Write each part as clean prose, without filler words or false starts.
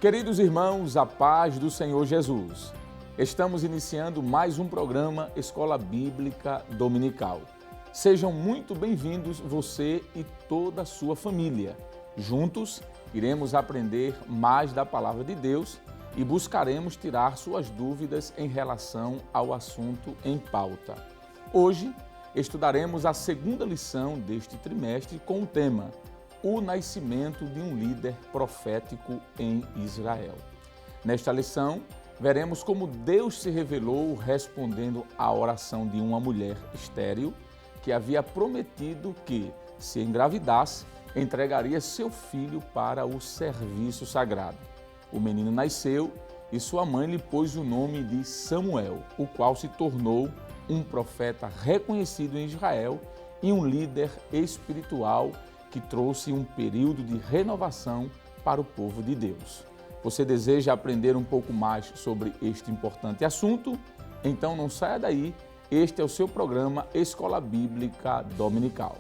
Queridos irmãos, a paz do Senhor Jesus. Estamos iniciando mais um programa Escola Bíblica Dominical. Sejam muito bem-vindos você e toda a sua família. Juntos, iremos aprender mais da Palavra de Deus e buscaremos tirar suas dúvidas em relação ao assunto em pauta. Hoje, estudaremos a segunda lição deste trimestre com o tema O nascimento de um líder profético em Israel. Nesta lição, veremos como Deus se revelou respondendo à oração de uma mulher estéril que havia prometido que, se engravidasse, entregaria seu filho para o serviço sagrado. O menino nasceu e sua mãe lhe pôs o nome de Samuel, o qual se tornou um profeta reconhecido em Israel e um líder espiritual que trouxe um período de renovação para o povo de Deus. Você deseja aprender um pouco mais sobre este importante assunto? Então não saia daí, este é o seu programa Escola Bíblica Dominical.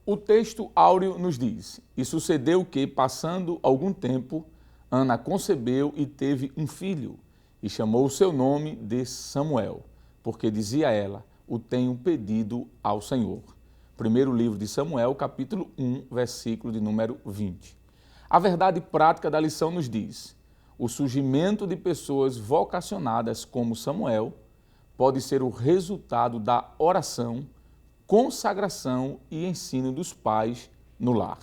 O texto áureo nos diz: E sucedeu que, passando algum tempo, Ana concebeu e teve um filho, e chamou o seu nome de Samuel, porque dizia ela: O tenho pedido ao Senhor. Primeiro livro de Samuel, capítulo 1, versículo de número 20. A verdade prática da lição nos diz: o surgimento de pessoas vocacionadas como Samuel pode ser o resultado da oração, consagração e ensino dos pais no lar.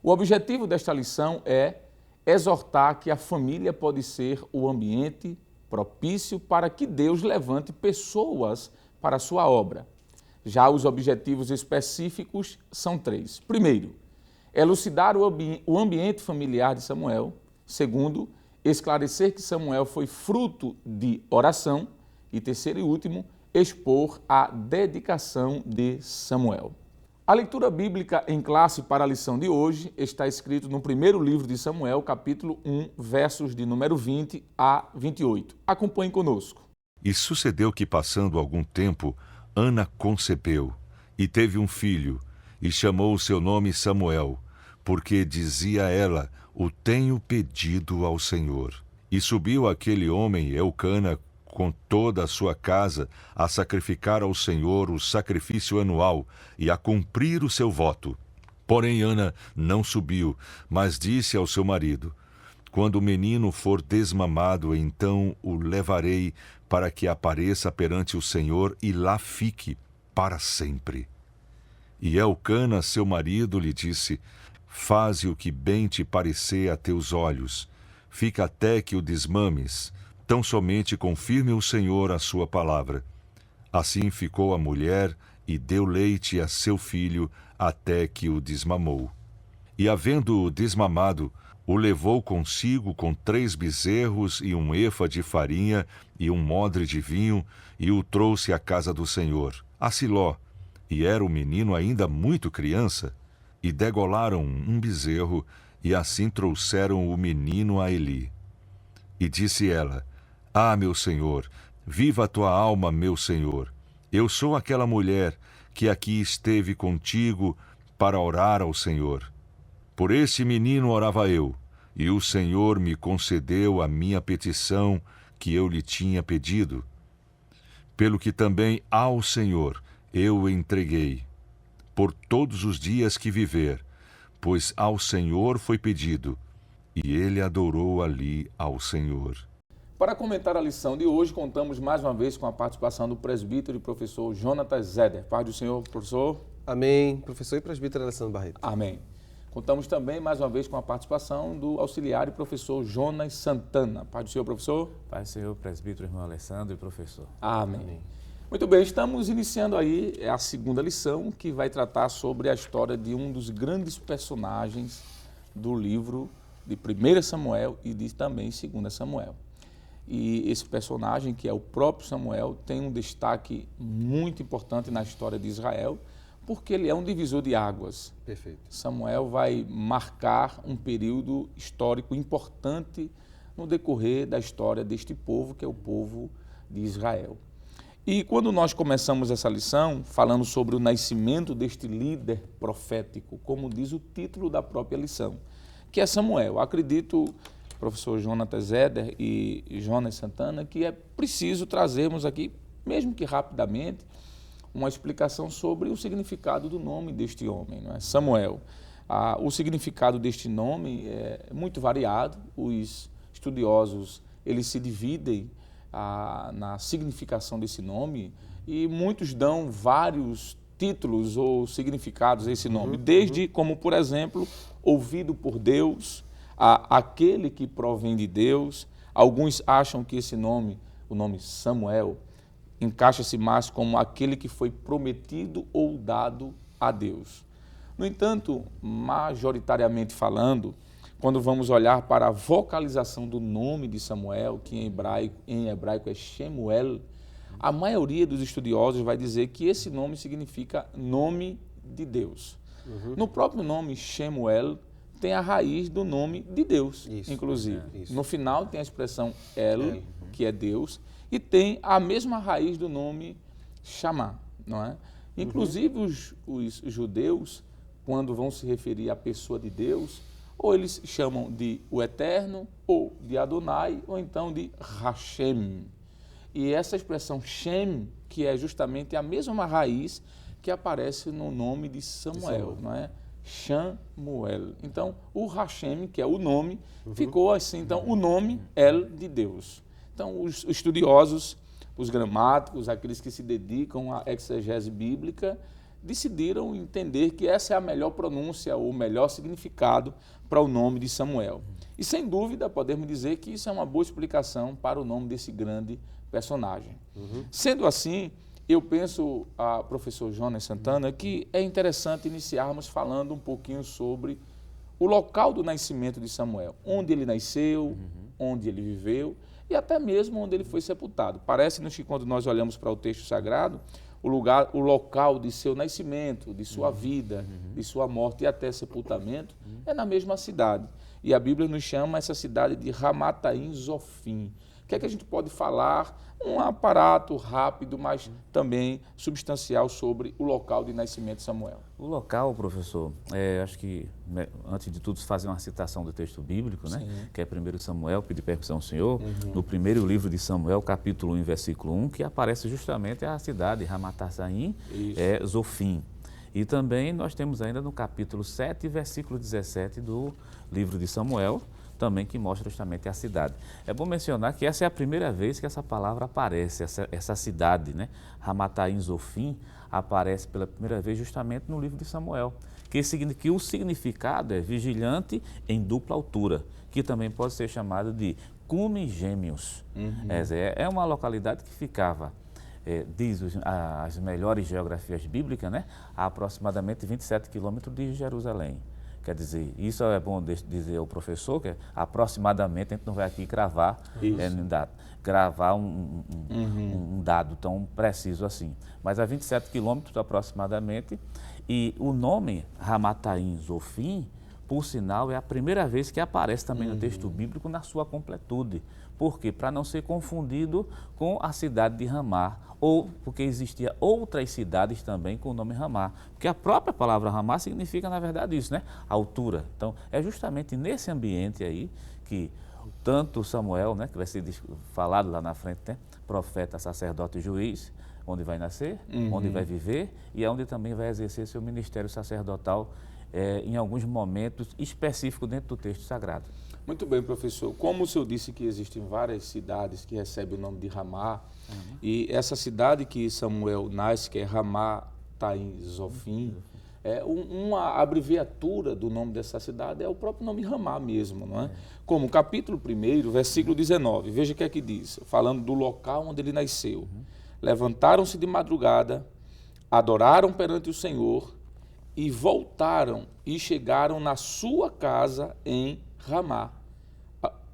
O objetivo desta lição é exortar que a família pode ser o ambiente propício para que Deus levante pessoas para a sua obra. Já os objetivos específicos são três. Primeiro, elucidar o ambiente familiar de Samuel. Segundo, esclarecer que Samuel foi fruto de oração. E terceiro e último, expor a dedicação de Samuel. A leitura bíblica em classe para a lição de hoje está escrito no primeiro livro de Samuel, capítulo 1, versos de número 20 a 28. Acompanhe conosco. E sucedeu que, passando algum tempo, Ana concebeu e teve um filho, e chamou o seu nome Samuel, porque dizia ela: O tenho pedido ao Senhor. E subiu aquele homem, Eucana, com toda a sua casa, a sacrificar ao Senhor o sacrifício anual e a cumprir o seu voto. Porém Ana não subiu, mas disse ao seu marido: Quando o menino for desmamado, então o levarei para que apareça perante o Senhor e lá fique para sempre. E Eucana, seu marido, lhe disse: Faze o que bem te parecer a teus olhos, fica até que o desmames. Tão somente confirme o Senhor a sua palavra. Assim ficou a mulher e deu leite a seu filho até que o desmamou. E havendo-o desmamado, o levou consigo com 3 bezerros e 1 efa de farinha e 1 odre de vinho, e o trouxe à casa do Senhor, a Siló. E era o menino ainda muito criança. E degolaram um bezerro, e assim trouxeram o menino a Eli. E disse ela: Ah, meu Senhor, viva a tua alma, meu Senhor. Eu sou aquela mulher que aqui esteve contigo para orar ao Senhor. Por este menino orava eu, e o Senhor me concedeu a minha petição que eu lhe tinha pedido. Pelo que também ao Senhor eu o entreguei, por todos os dias que viver, pois ao Senhor foi pedido, e ele adorou ali ao Senhor. Para comentar a lição de hoje, contamos mais uma vez com a participação do presbítero e professor Jonatas Zeder. Paz do Senhor, professor. Amém. Professor e presbítero Alessandro Barreto. Amém. Contamos também mais uma vez com a participação do auxiliar e professor Jonas Santana. Paz do Senhor, professor. Paz do Senhor, presbítero, irmão Alessandro e professor. Amém. Amém. Muito bem, estamos iniciando aí a segunda lição, que vai tratar sobre a história de um dos grandes personagens do livro de 1 Samuel e também 2 Samuel. E esse personagem, que é o próprio Samuel, tem um destaque muito importante na história de Israel, porque ele é um divisor de águas. Perfeito. Samuel vai marcar um período histórico importante no decorrer da história deste povo, que é o povo de Israel. E quando nós começamos essa lição, falando sobre o nascimento deste líder profético, como diz o título da própria lição, que é Samuel. Acredito, professor Jonatas Eder e Jonas Santana, que é preciso trazermos aqui, mesmo que rapidamente, uma explicação sobre o significado do nome deste homem, não é? Samuel. O significado deste nome é muito variado, os estudiosos eles se dividem na significação desse nome e muitos dão vários títulos ou significados a esse nome, desde como, por exemplo, ouvido por Deus, aquele que provém de Deus. Alguns acham que esse nome, o nome Samuel, encaixa-se mais como aquele que foi prometido ou dado a Deus. No entanto, majoritariamente falando, quando vamos olhar para a vocalização do nome de Samuel, que em hebraico é Shemuel, a maioria dos estudiosos vai dizer que esse nome significa nome de Deus. No próprio nome Shemuel tem a raiz do nome de Deus, inclusive. No final tem a expressão El, que é Deus, e tem a mesma raiz do nome Shammah, não é? Inclusive os judeus, quando vão se referir à pessoa de Deus, ou eles chamam de o Eterno, ou de Adonai, ou então de Hashem. E essa expressão Shem, que é justamente a mesma raiz que aparece no nome de Samuel, não é? Shamuel. Então, o Hashem, que é o nome, ficou assim, então, o nome El de Deus. Então, os estudiosos, os gramáticos, aqueles que se dedicam à exegese bíblica, decidiram entender que essa é a melhor pronúncia, ou o melhor significado para o nome de Samuel. E, sem dúvida, podemos dizer que isso é uma boa explicação para o nome desse grande personagem. Sendo assim, eu penso, professor Jonas Santana, que é interessante iniciarmos falando um pouquinho sobre o local do nascimento de Samuel, onde ele nasceu, onde ele viveu e até mesmo onde ele foi sepultado. Parece-nos que quando nós olhamos para o texto sagrado, o local de seu nascimento, de sua vida, de sua morte e até sepultamento é na mesma cidade. E a Bíblia nos chama essa cidade de Ramataim Zofim. O que é que a gente pode falar? Um aparato rápido, mas também substancial sobre o local de nascimento de Samuel. O local, professor, acho que, antes de tudo, fazer uma citação do texto bíblico, né? Que é 1 Samuel, pedir permissão ao Senhor, no primeiro livro de Samuel, capítulo 1, versículo 1, que aparece justamente a cidade, Ramataim Zofim. E também nós temos ainda no capítulo 7, versículo 17 do livro de Samuel, também que mostra justamente a cidade. É bom mencionar que essa é a primeira vez que essa palavra aparece, essa cidade, né? Ramataim Zofim, aparece pela primeira vez justamente no livro de Samuel, que o significado é vigilante em dupla altura, que também pode ser chamado de cume gêmeos. É uma localidade que ficava, diz as melhores geografias bíblicas, né? A aproximadamente 27 quilômetros de Jerusalém. Quer dizer, isso é bom dizer ao professor, que aproximadamente a gente não vai aqui cravar, um dado tão preciso assim. Mas a 27 quilômetros aproximadamente, e o nome Ramataim Zofim, por sinal, é a primeira vez que aparece também no texto bíblico na sua completude. Por quê? Para não ser confundido com a cidade de Ramá, ou porque existia outras cidades também com o nome Ramá. Porque a própria palavra Ramá significa, na verdade, isso, né? Altura. Então, é justamente nesse ambiente aí que tanto Samuel, né, que vai ser falado lá na frente, né? Profeta, sacerdote e juiz, onde vai nascer, onde vai viver e onde também vai exercer seu ministério sacerdotal em alguns momentos específicos dentro do texto sagrado. Muito bem, professor. Como o senhor disse que existem várias cidades que recebem o nome de Ramá, e essa cidade que Samuel nasce, que é Ramataim Zofim, uma abreviatura do nome dessa cidade é o próprio nome Ramá mesmo, não é? Como capítulo 1, versículo 19, veja o que é que diz, falando do local onde ele nasceu. Levantaram-se de madrugada, adoraram perante o Senhor e voltaram e chegaram na sua casa em Ramá.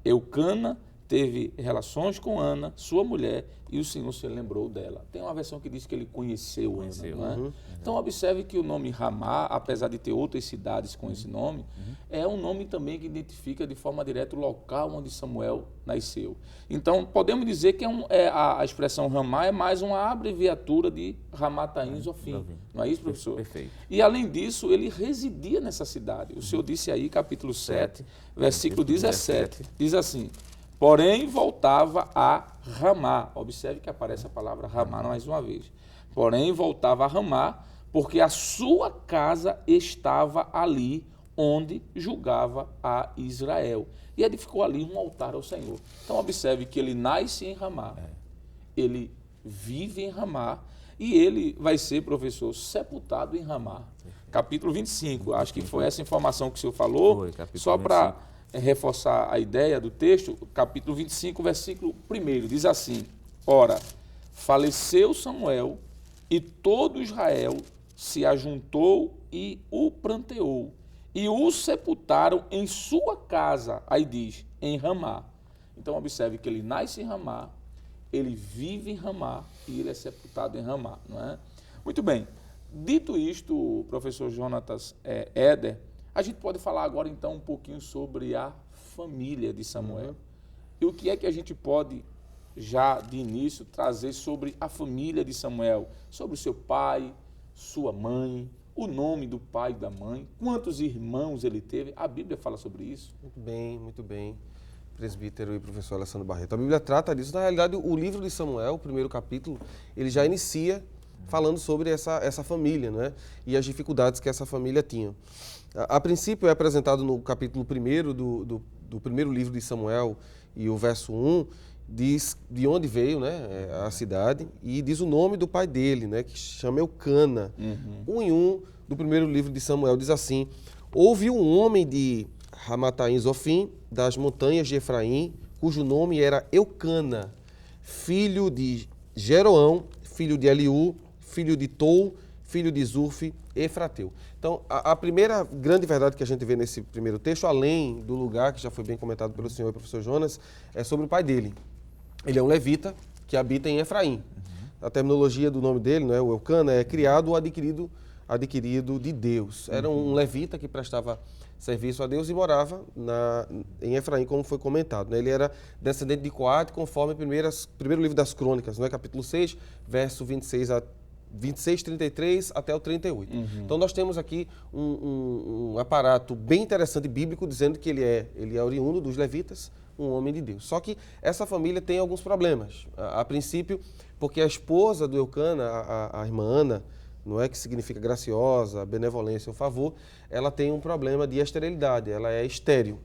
Eucana teve relações com Ana, sua mulher, e o Senhor se lembrou dela. Tem uma versão que diz que ele conheceu Ana, não é? Então, observe que o nome Ramá, apesar de ter outras cidades com esse nome, é um nome também que identifica de forma direta o local onde Samuel nasceu. Então, podemos dizer que a expressão Ramá é mais uma abreviatura de Ramataim Zofim. Não é isso, professor? Perfeito. E, além disso, ele residia nessa cidade. O Senhor disse aí, capítulo 7, versículo 17, diz assim: porém, voltava a Ramá. Observe que aparece a palavra Ramá mais uma vez. Porém, voltava a Ramá, porque a sua casa estava ali, onde julgava a Israel. E edificou ali um altar ao Senhor. Então, observe que ele nasce em Ramá, ele vive em Ramá, e ele vai ser, professor, sepultado em Ramá. Capítulo 25, acho que foi essa informação que o senhor falou, só para reforçar a ideia do texto, capítulo 25, versículo 1, diz assim: ora, faleceu Samuel, e todo Israel se ajuntou e o pranteou, e o sepultaram em sua casa, aí diz, em Ramá. Então, observe que ele nasce em Ramá, ele vive em Ramá e ele é sepultado em Ramá, não é? Muito bem. Dito isto, professor Jonatas Éder, a gente pode falar agora então um pouquinho sobre a família de Samuel. E o que é que a gente pode, já de início, trazer sobre a família de Samuel? Sobre o seu pai, sua mãe, o nome do pai e da mãe, quantos irmãos ele teve. A Bíblia fala sobre isso. Muito bem, presbítero e professor Alessandro Barreto. A Bíblia trata disso. Na realidade, o livro de Samuel, o primeiro capítulo, ele já inicia falando sobre essa família, né? E as dificuldades que essa família tinha. A princípio é apresentado no capítulo 1 do primeiro livro de Samuel, e o verso 1 diz de onde veio, né, a cidade, e diz o nome do pai dele, né, que chama Eucana. 1 do primeiro livro de Samuel diz assim: houve um homem de Ramataim Zofim, das montanhas de Efraim, cujo nome era Eucana, filho de Jeroão, filho de Eliú, filho de Tou, filho de Zurfi, Efrateu. Então, a primeira grande verdade que a gente vê nesse primeiro texto, além do lugar, que já foi bem comentado pelo senhor e professor Jonas, é sobre o pai dele. Ele é um levita que habita em Efraim. A terminologia do nome dele, né, o Eucana, é criado ou adquirido de Deus. Era um levita que prestava serviço a Deus e morava em Efraim, como foi comentado, né? Ele era descendente de Coate, conforme o primeiro livro das Crônicas, né? Capítulo 6, verso 26, 33 até o 38. Então nós temos aqui um aparato bem interessante bíblico dizendo que ele é oriundo dos levitas, um homem de Deus. Só que essa família tem alguns problemas. A princípio, porque a esposa do Eucana, a irmã Ana, não é, que significa graciosa, benevolência ou favor, ela tem um problema de esterilidade, ela é estéril.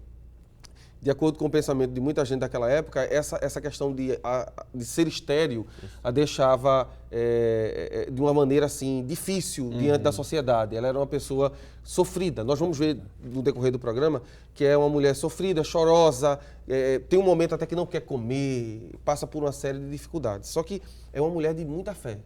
De acordo com o pensamento de muita gente daquela época, essa questão de ser estéril a deixava de uma maneira assim difícil diante da sociedade. Ela era uma pessoa sofrida. Nós vamos ver no decorrer do programa que é uma mulher sofrida, chorosa, tem um momento até que não quer comer, passa por uma série de dificuldades. Só que é uma mulher de muita fé.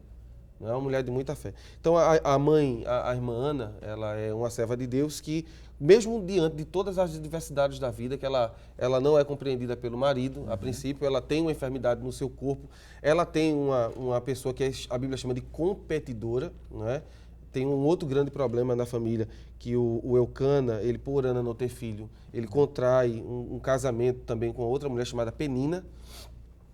Não é uma mulher de muita fé. Então, a mãe, a irmã Ana, ela é uma serva de Deus que, mesmo diante de todas as adversidades da vida, que ela não é compreendida pelo marido, a princípio, ela tem uma enfermidade no seu corpo, ela tem uma pessoa que a Bíblia chama de competidora, não é? Tem um outro grande problema na família, que o Eucana, ele por Ana não ter filho, ele contrai um casamento também com outra mulher chamada Penina,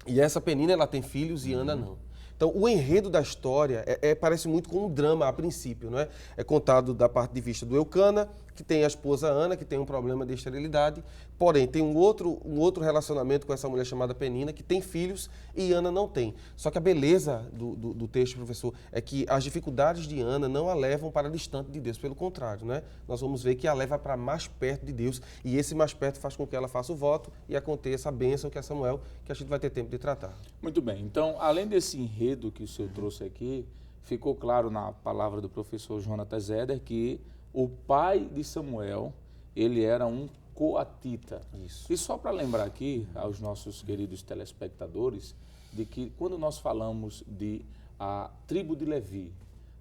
e essa Penina, ela tem filhos e Ana não. Então, o enredo da história parece muito com um drama a princípio, não é? É contado da parte de vista do Eucana, que tem a esposa Ana, que tem um problema de esterilidade, porém tem um outro relacionamento com essa mulher chamada Penina, que tem filhos e Ana não tem. Só que a beleza do texto, professor, é que as dificuldades de Ana não a levam para distante de Deus, pelo contrário, né? Nós vamos ver que a leva para mais perto de Deus, e esse mais perto faz com que ela faça o voto e aconteça a bênção que é Samuel, que a gente vai ter tempo de tratar. Muito bem. Então, além desse enredo que o senhor trouxe aqui, ficou claro na palavra do professor Jonatas Éder que o pai de Samuel, ele era um coatita. Isso. E só para lembrar aqui aos nossos queridos telespectadores, de que quando nós falamos de a tribo de Levi,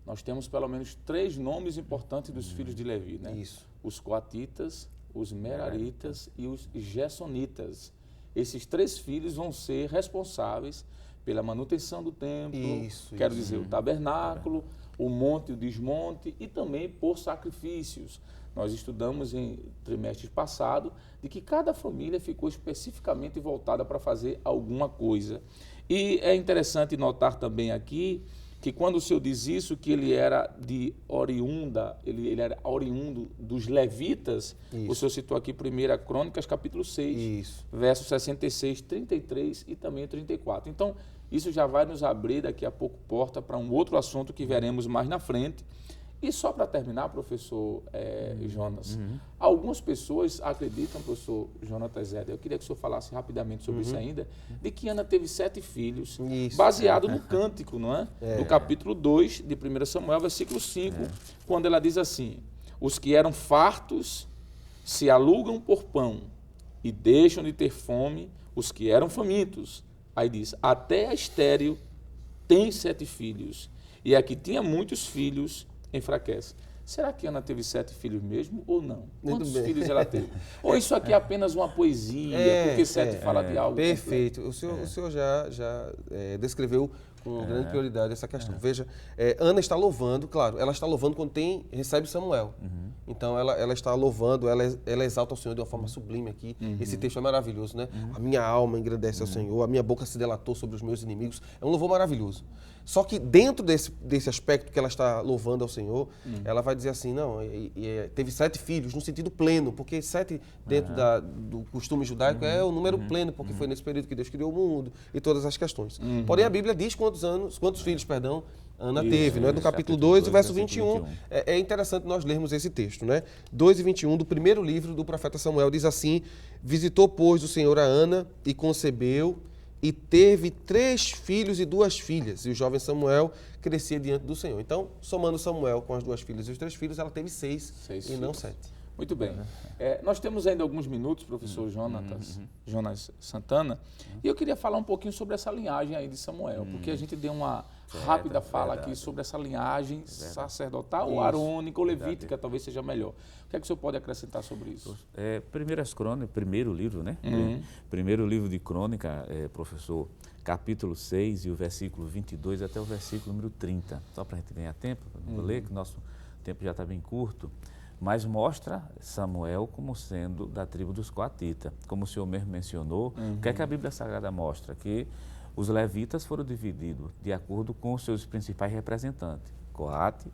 nós temos pelo menos 3 nomes importantes dos filhos de Levi, né? Isso. Os coatitas, os meraritas e os gersonitas, esses 3 filhos vão ser responsáveis pela manutenção do templo, quero dizer, o tabernáculo, o monte e o desmonte, e também por sacrifícios. Nós estudamos em trimestres passado de que cada família ficou especificamente voltada para fazer alguma coisa. E é interessante notar também aqui que quando o Senhor diz isso, que ele era ele era oriundo dos levitas, o Senhor citou aqui 1 Crônicas, capítulo 6, versos 66, 33 e também 34. Então, isso já vai nos abrir daqui a pouco porta para um outro assunto que veremos mais na frente. E só para terminar, professor Jonas, algumas pessoas acreditam, professor Jonas Zé, eu queria que o senhor falasse rapidamente sobre isso ainda, de que Ana teve 7 filhos, baseado no cântico, não é? Do capítulo 2 de 1 Samuel, versículo 5, quando ela diz assim: os que eram fartos se alugam por pão e deixam de ter fome os que eram famintos. Aí diz, até a estéril tem 7 filhos, e a que tinha muitos filhos enfraquece. Será que Ana teve 7 filhos mesmo ou não? Quantos filhos ela teve? Ou isso aqui é apenas uma poesia, porque 7 fala de algo perfeito. Completo. O senhor já descreveu com grande prioridade essa questão. Veja, Ana está louvando, claro, ela está louvando quando recebe Samuel. Então, ela está louvando, ela exalta o Senhor de uma forma sublime aqui. Esse texto é maravilhoso, né? A minha alma engrandece ao Senhor, a minha boca se delatou sobre os meus inimigos. É um louvor maravilhoso. Só que dentro desse aspecto que ela está louvando ao Senhor, ela vai dizer assim, não, teve 7 filhos, no sentido pleno, porque 7 dentro do costume judaico é o número pleno, porque foi nesse período que Deus criou o mundo e todas as questões. Porém, a Bíblia diz quantos filhos, Ana teve, não é? Do capítulo 2, verso 21. É interessante nós lermos esse texto, né? 2 e 21 do primeiro livro do profeta Samuel diz assim: visitou, pois, o Senhor a Ana e concebeu, e teve 3 filhos e 2 filhas. E o jovem Samuel crescia diante do Senhor. Então, somando Samuel com as 2 filhas e os 3 filhos, ela teve 6 e não 7. Muito bem. Nós temos ainda alguns minutos, professor Jonas Santana, e eu queria falar um pouquinho sobre essa linhagem aí de Samuel, porque a gente deu uma rápida fala aqui sobre essa linhagem sacerdotal, ou arônica, ou levítica, talvez seja melhor. O que é que o senhor pode acrescentar sobre isso? Primeiro livro, né? Primeiro livro de Crônica, professor, capítulo 6 e o versículo 22 até o versículo número 30. Só para a gente ganhar tempo, vou ler, que o nosso tempo já está bem curto. Mas mostra Samuel como sendo da tribo dos coatitas. Como o senhor mesmo mencionou, o que é que a Bíblia Sagrada mostra? Que os levitas foram divididos de acordo com os seus principais representantes. Coate,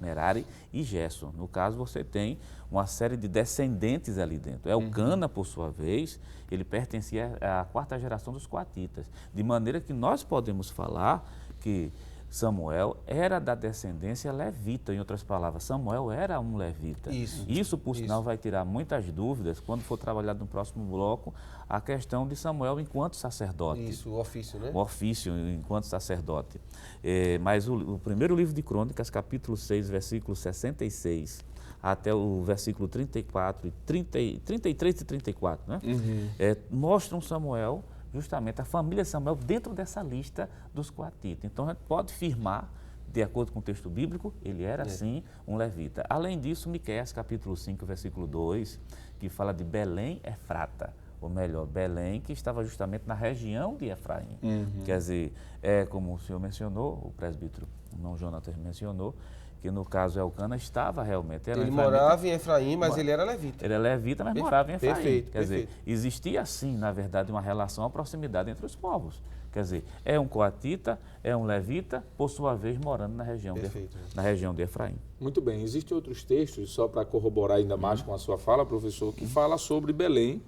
Merari e Gerson. No caso, você tem uma série de descendentes ali dentro. Elcana, por sua vez, ele pertencia à 4ª geração dos coatitas. De maneira que nós podemos falar que Samuel era da descendência levita, em outras palavras, Samuel era um levita. Isso por sinal, vai tirar muitas dúvidas quando for trabalhado no próximo bloco a questão de Samuel enquanto sacerdote. Isso, o ofício, né? O ofício enquanto sacerdote. Mas o primeiro livro de Crônicas, capítulo 6, versículo 66, até o versículo 34, 33 e 34, né? Mostram Samuel, justamente a família Samuel, dentro dessa lista dos coatitas. Então, a gente pode firmar, de acordo com o texto bíblico, ele era, sim, um levita. Além disso, Miqueias, capítulo 5, versículo 2, que fala de Belém Efrata, ou melhor, Belém, que estava justamente na região de Efraim. Quer dizer, como o senhor mencionou, o presbítero irmão Jonatas mencionou, que no caso Elcana estava realmente... Ele morava em Efraim, mas ele era levita. Ele é levita, mas morava em Efraim. Perfeito, Quer dizer, existia assim, na verdade, uma relação, uma proximidade entre os povos. Quer dizer, é um coatita, é um levita, por sua vez, morando na região, de Efraim. Muito bem. Existem outros textos, só para corroborar ainda mais com a sua fala, professor, que fala sobre Belém,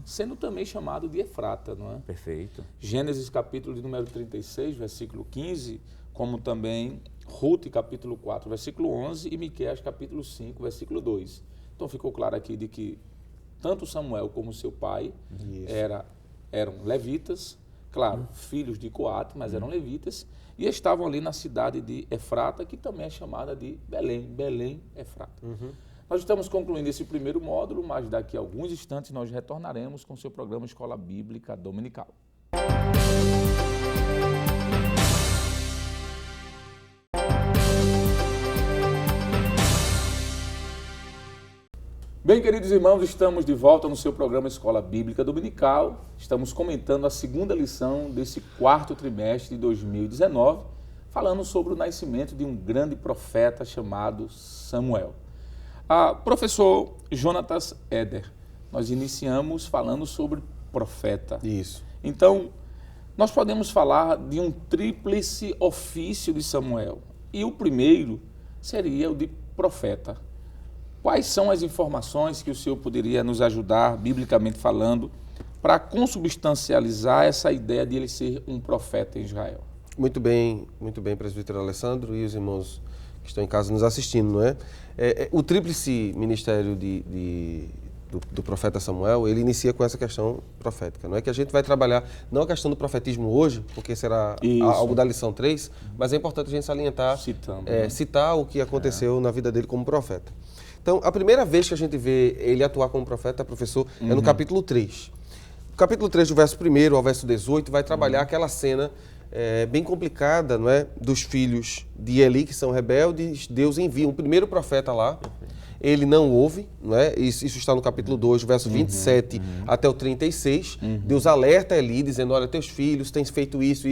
sendo também chamado de Efrata, não é? Perfeito. Gênesis, capítulo de número 36, versículo 15, como também Ruth, capítulo 4, versículo 11, e Miqueias, capítulo 5, versículo 2. Então, ficou claro aqui de que tanto Samuel como seu pai eram levitas, claro, filhos de Coate, mas eram levitas, e estavam ali na cidade de Efrata, que também é chamada de Belém Efrata. Nós estamos concluindo esse primeiro módulo, mas daqui a alguns instantes nós retornaremos com o seu programa Escola Bíblica Dominical. Bem, queridos irmãos, estamos de volta no seu programa Escola Bíblica Dominical. Estamos comentando a segunda lição desse quarto trimestre de 2019, falando sobre o nascimento de um grande profeta chamado Samuel. Professor Jonatas Eder, nós iniciamos falando sobre profeta. Isso. Então, nós podemos falar de um tríplice ofício de Samuel. E o primeiro seria o de profeta. Quais são as informações que o senhor poderia nos ajudar, biblicamente falando, para consubstancializar essa ideia de ele ser um profeta em Israel? Muito bem, presbítero Alessandro e os irmãos que estão em casa nos assistindo, não é? O tríplice ministério do profeta Samuel, ele inicia com essa questão profética, não é? Que a gente vai trabalhar, não a questão do profetismo hoje, porque será algo da lição 3, mas é importante a gente salientar, citar o que aconteceu na vida dele como profeta. Então, a primeira vez que a gente vê ele atuar como profeta, professor, é no capítulo 3. O capítulo 3, do verso 1 ao verso 18, vai trabalhar aquela cena bem complicada, não é? Dos filhos de Eli, que são rebeldes. Deus envia um primeiro profeta lá. Ele não ouve, não é? Isso está no capítulo 2, verso 27 até o 36. Deus alerta Eli, dizendo, olha, teus filhos têm feito isso,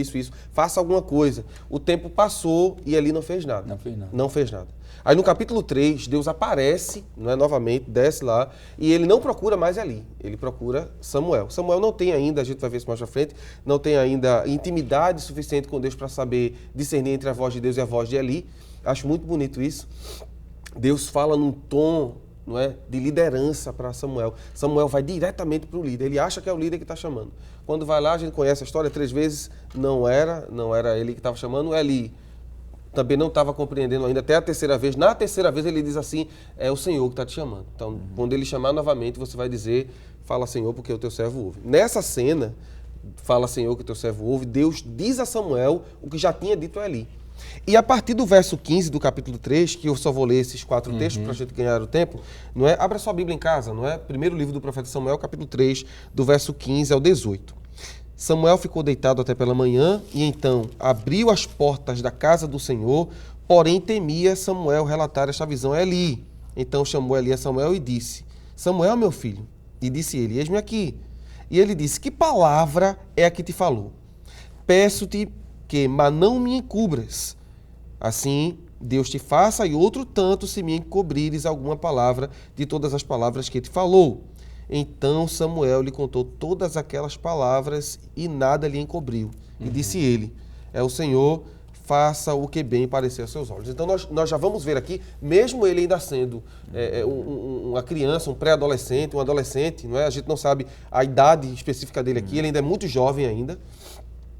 faça alguma coisa. O tempo passou e Eli não fez nada. Não fez nada. Aí no capítulo 3, Deus aparece, não é, novamente, desce lá, e ele não procura mais Eli, ele procura Samuel. Samuel não tem ainda, a gente vai ver isso mais pra frente, não tem ainda intimidade suficiente com Deus para saber discernir entre a voz de Deus e a voz de Eli. Acho muito bonito isso. Deus fala num tom, não é, de liderança para Samuel. Samuel vai diretamente para o líder, ele acha que é o líder que está chamando. Quando vai lá, a gente conhece a história 3 vezes, não era ele que estava chamando, Eli também não estava compreendendo ainda, até a terceira vez. Na terceira vez ele diz assim, é o Senhor que está te chamando. Então, quando ele chamar novamente, você vai dizer, fala Senhor, porque o teu servo ouve. Nessa cena, fala Senhor, que o teu servo ouve, Deus diz a Samuel o que já tinha dito a Eli. E a partir do verso 15 do capítulo 3, que eu só vou ler esses 4 textos para a gente ganhar o tempo, não é? Abra sua Bíblia em casa, não é? Primeiro livro do profeta Samuel, capítulo 3, do verso 15 ao 18. Samuel ficou deitado até pela manhã e então abriu as portas da casa do Senhor, porém temia Samuel relatar esta visão a Eli. Então chamou Eli a Samuel e disse, Samuel, meu filho. E disse ele, eis-me aqui. E ele disse, que palavra é a que te falou? Peço-te que, mas não me encubras. Assim, Deus te faça e outro tanto se me encobrires alguma palavra de todas as palavras que te falou. Então Samuel lhe contou todas aquelas palavras e nada lhe encobriu. E disse ele, é o Senhor, faça o que bem parecer aos seus olhos. Então nós já vamos ver aqui, mesmo ele ainda sendo uma criança, um pré-adolescente, um adolescente, não é? A gente não sabe a idade específica dele aqui, ele ainda é muito jovem ainda.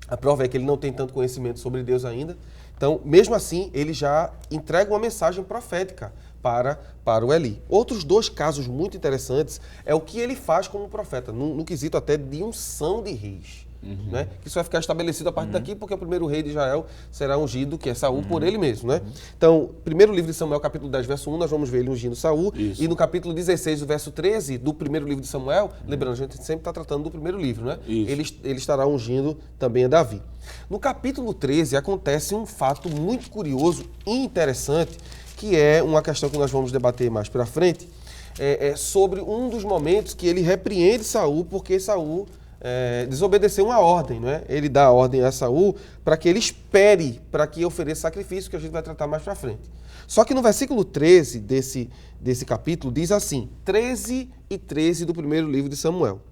A prova é que ele não tem tanto conhecimento sobre Deus ainda. Então, mesmo assim, ele já entrega uma mensagem profética para o Eli. Outros 2 casos muito interessantes é o que ele faz como profeta, no quesito até de unção de reis. Né? Que isso vai ficar estabelecido a partir daqui, porque o primeiro rei de Israel será ungido, que é Saul, por ele mesmo. Né? Então, primeiro livro de Samuel, capítulo 10, verso 1, nós vamos ver ele ungindo Saul. Isso. E no capítulo 16, do verso 13, do primeiro livro de Samuel, lembrando, a gente sempre está tratando do primeiro livro, né? Ele estará ungindo também a Davi. No capítulo 13, acontece um fato muito curioso e interessante, que é uma questão que nós vamos debater mais para frente, sobre um dos momentos que ele repreende Saul, porque Saul desobedeceu uma ordem, não é? Ele dá a ordem a Saul para que ele espere para que ofereça sacrifício, que a gente vai tratar mais para frente. Só que no versículo 13 desse capítulo diz assim, 13 e 13 do primeiro livro de Samuel.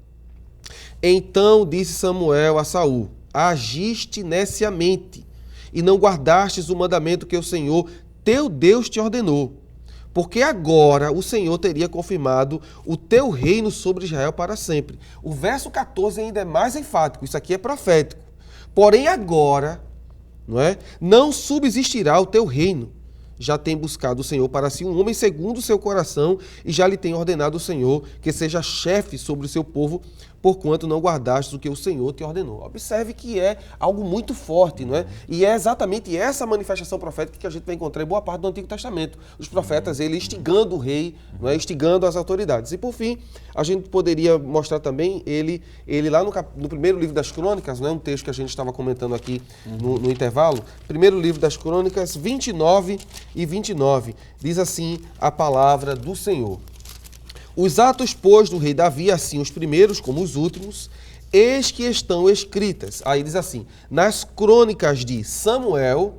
Então disse Samuel a Saul, agiste neciamente e não guardastes o mandamento que o Senhor teu Deus te ordenou, porque agora o Senhor teria confirmado o teu reino sobre Israel para sempre. O verso 14 ainda é mais enfático, isso aqui é profético. Porém agora, não subsistirá o teu reino. Já tem buscado o Senhor para si um homem segundo o seu coração e já lhe tem ordenado o Senhor que seja chefe sobre o seu povo, porquanto não guardastes o que o Senhor te ordenou. Observe que é algo muito forte, não é? E é exatamente essa manifestação profética que a gente vai encontrar em boa parte do Antigo Testamento. Os profetas, ele instigando o rei, não é? Instigando as autoridades. E por fim, a gente poderia mostrar também ele lá no primeiro livro das Crônicas, não é? Um texto que a gente estava comentando aqui no intervalo. Primeiro livro das Crônicas, 29 e 29. Diz assim a palavra do Senhor. Os atos, pois, do rei Davi, assim os primeiros como os últimos, eis que estão escritas. Aí diz assim, nas crônicas de Samuel,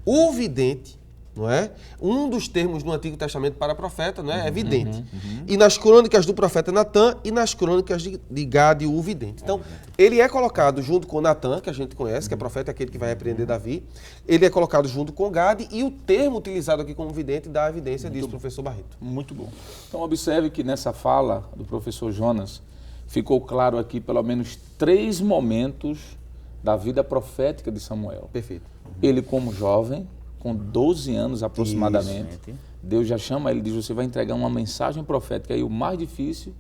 o vidente, não é? Um dos termos no Antigo Testamento para profeta, não é? É vidente. E nas crônicas do profeta Natã e nas crônicas de Gade, o vidente. Então, ele é colocado junto com Natã, que a gente conhece, que é profeta, aquele que vai repreender Davi. Ele é colocado junto com Gade e o termo utilizado aqui como vidente dá evidência disso, professor Barreto. Muito bom. Então, observe que nessa fala do professor Jonas, ficou claro aqui pelo menos 3 momentos da vida profética de Samuel. Perfeito. Ele como jovem, com 12 anos aproximadamente, Isso. Deus já chama ele e diz, você vai entregar uma mensagem profética. E o mais difícil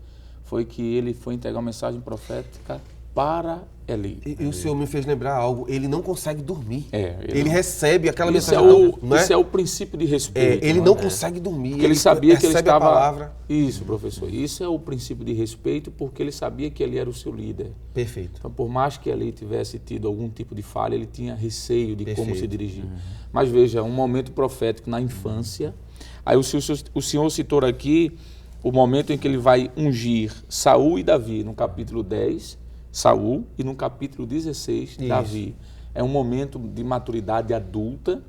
foi que ele foi entregar uma mensagem profética para Eli. E o senhor me fez lembrar algo, ele não consegue dormir. Ele Ele recebe aquela Isso, mensagem. isso é o princípio de respeito. Ele não não é? consegue dormir. Porque ele sabia que ele recebe estava... a palavra. Isso, professor. Isso é o princípio de respeito, porque ele sabia que ele era o seu líder. Perfeito. Então, por mais que ele tivesse tido algum tipo de falha, ele tinha receio de como se dirigir. Uhum. Mas veja, um momento profético na infância. Aí o senhor citou aqui o momento em que ele vai ungir Saul e Davi, no capítulo 10, Saul, e no capítulo 16, Davi. É um momento de maturidade adulta.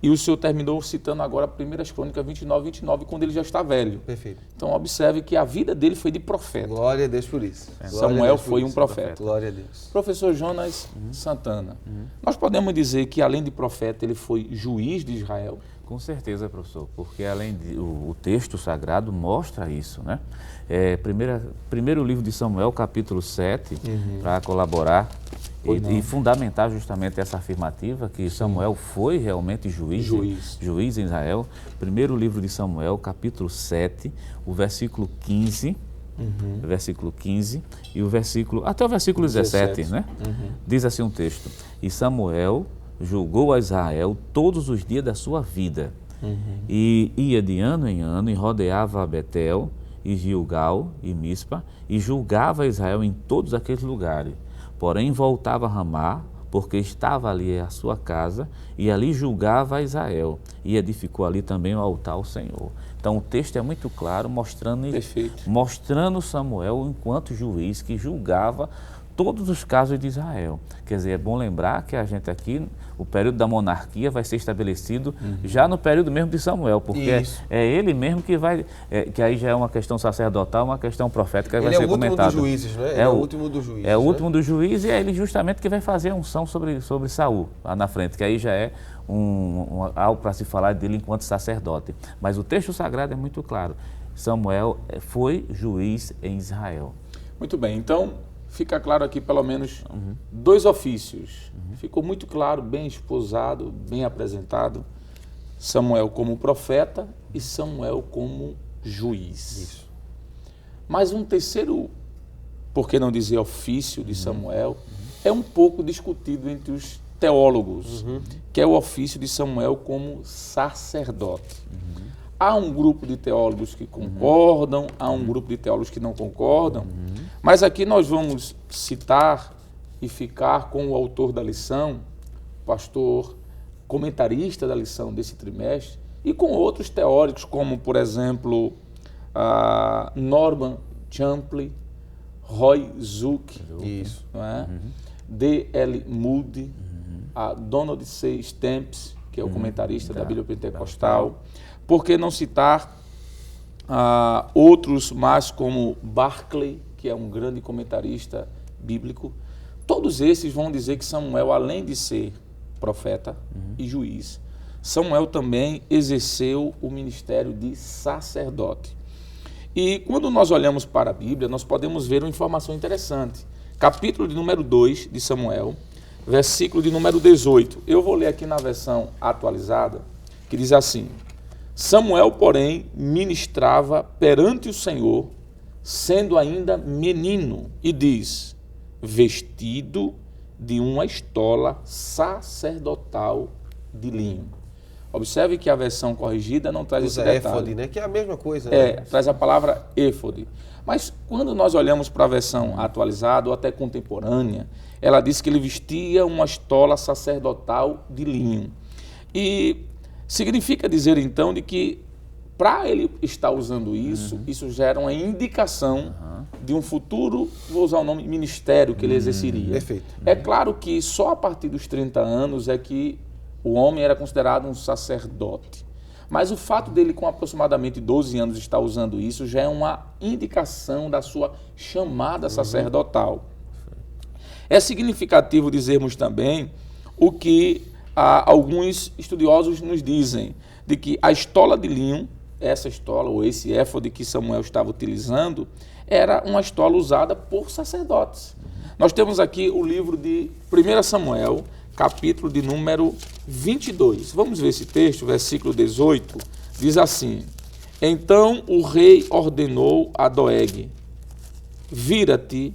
E o senhor terminou citando agora 1 Crônicas 29, quando ele já está velho. Perfeito. Então, observe que a vida dele foi de profeta. Glória a Deus por isso. Samuel foi um profeta. Glória a Deus. Professor Jonas Santana, nós podemos dizer que, além de profeta, ele foi juiz de Israel? Com certeza, professor, porque além de o texto sagrado mostra isso, né? Primeiro livro de Samuel, capítulo 7, para colaborar e fundamentar justamente essa afirmativa que Samuel foi realmente juiz em Israel. Primeiro livro de Samuel, capítulo 7, o versículo 15, versículo 15 e o versículo, até o versículo 17, né? Diz assim um texto, e Samuel julgou a Israel todos os dias da sua vida, e ia de ano em ano e rodeava Betel e Gilgal e Mispa, e julgava Israel em todos aqueles lugares. Porém voltava a Ramá, porque estava ali a sua casa, e ali julgava Israel, e edificou ali também o altar ao Senhor. Então o texto é muito claro, mostrando Samuel enquanto juiz que julgava todos os casos de Israel. Quer dizer, é bom lembrar que a gente aqui, o período da monarquia vai ser estabelecido já no período mesmo de Samuel, porque é ele mesmo que vai, que aí já é uma questão sacerdotal, uma questão profética que vai ser comentada. Ele é o último dos juízes, né? É o último dos juízes. É o último dos juízes e é ele justamente que vai fazer a unção sobre Saul, lá na frente, que aí já é algo para se falar dele enquanto sacerdote. Mas o texto sagrado é muito claro. Samuel foi juiz em Israel. Muito bem, então fica claro aqui pelo menos 2 ofícios. Ficou muito claro, bem esposado, bem apresentado. Samuel como profeta e Samuel como juiz. Isso. Mas um terceiro, por que não dizer ofício de Samuel, é um pouco discutido entre os teólogos, que é o ofício de Samuel como sacerdote. Há um grupo de teólogos que concordam, há um grupo de teólogos que não concordam, mas aqui nós vamos citar e ficar com o autor da lição, pastor comentarista da lição desse trimestre, e com outros teóricos, como, por exemplo, Norman Champlin, Roy Zuck, não é? D.L. Moody, a Donald C. Stamps, que é o comentarista da Bíblia Pentecostal. Por que não citar outros mais como Barclay, que é um grande comentarista bíblico? Todos esses vão dizer que Samuel, além de ser profeta e juiz, Samuel também exerceu o ministério de sacerdote. E quando nós olhamos para a Bíblia, nós podemos ver uma informação interessante. Capítulo de número 2 de Samuel, versículo de número 18. Eu vou ler aqui na versão atualizada, que diz assim: Samuel, porém, ministrava perante o Senhor, sendo ainda menino, e diz, vestido de uma estola sacerdotal de linho. Observe que a versão corrigida não traz esse detalhe. Éfode, né? Que é a mesma coisa, né? Traz a palavra éfode. Mas quando nós olhamos para a versão atualizada ou até contemporânea, ela diz que ele vestia uma estola sacerdotal de linho. E significa dizer, então, de que para ele estar usando isso, isso gera uma indicação de um futuro, vou usar o nome, ministério que ele exerceria. Perfeito. É claro que só a partir dos 30 anos é que o homem era considerado um sacerdote. Mas o fato dele, com aproximadamente 12 anos, estar usando isso já é uma indicação da sua chamada sacerdotal. É significativo dizermos também o que alguns estudiosos nos dizem, de que a estola de linho, essa estola ou esse éfode que Samuel estava utilizando, era uma estola usada por sacerdotes. Nós temos aqui o livro de 1 Samuel, capítulo de número 22. Vamos ver esse texto, versículo 18, diz assim: Então o rei ordenou a Doeg: vira-te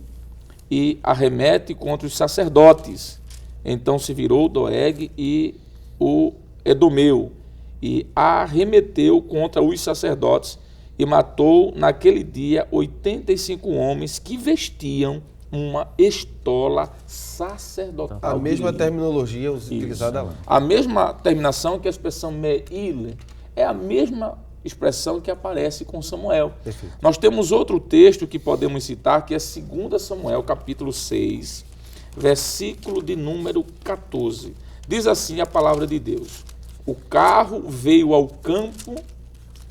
e arremete contra os sacerdotes. Então se virou Doeg e o edomeu, e arremeteu contra os sacerdotes, e matou naquele dia 85 homens que vestiam uma estola sacerdotal. A mesma terminologia utilizada lá. A mesma terminação que a expressão me'il, é a mesma expressão que aparece com Samuel. Perfeito. Nós temos outro texto que podemos citar, que é 2 Samuel, capítulo 6, versículo de número 14. Diz assim a palavra de Deus: O carro veio ao campo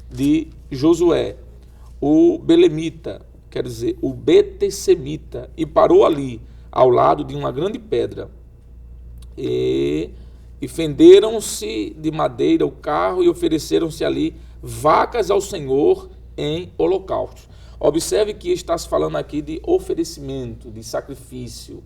de Josué, o belemita, quer dizer, o betessemita, e parou ali, ao lado de uma grande pedra. E fenderam-se de madeira o carro e ofereceram-se ali vacas ao Senhor em holocaustos. Observe que está se falando aqui de oferecimento, de sacrifício,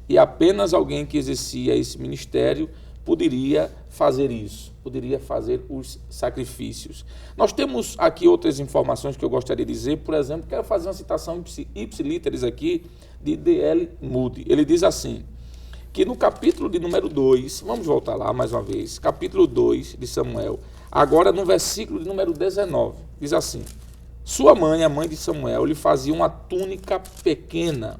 e apenas alguém que exercia esse ministério poderia fazer isso, poderia fazer os sacrifícios. Nós temos aqui outras informações que eu gostaria de dizer. Por exemplo, quero fazer uma citação ipsiliteris aqui de D.L. Moody. Ele diz assim, que no capítulo de número 2, vamos voltar lá mais uma vez, capítulo 2 de Samuel, agora no versículo de número 19, diz assim: Sua mãe, a mãe de Samuel, lhe fazia uma túnica pequena,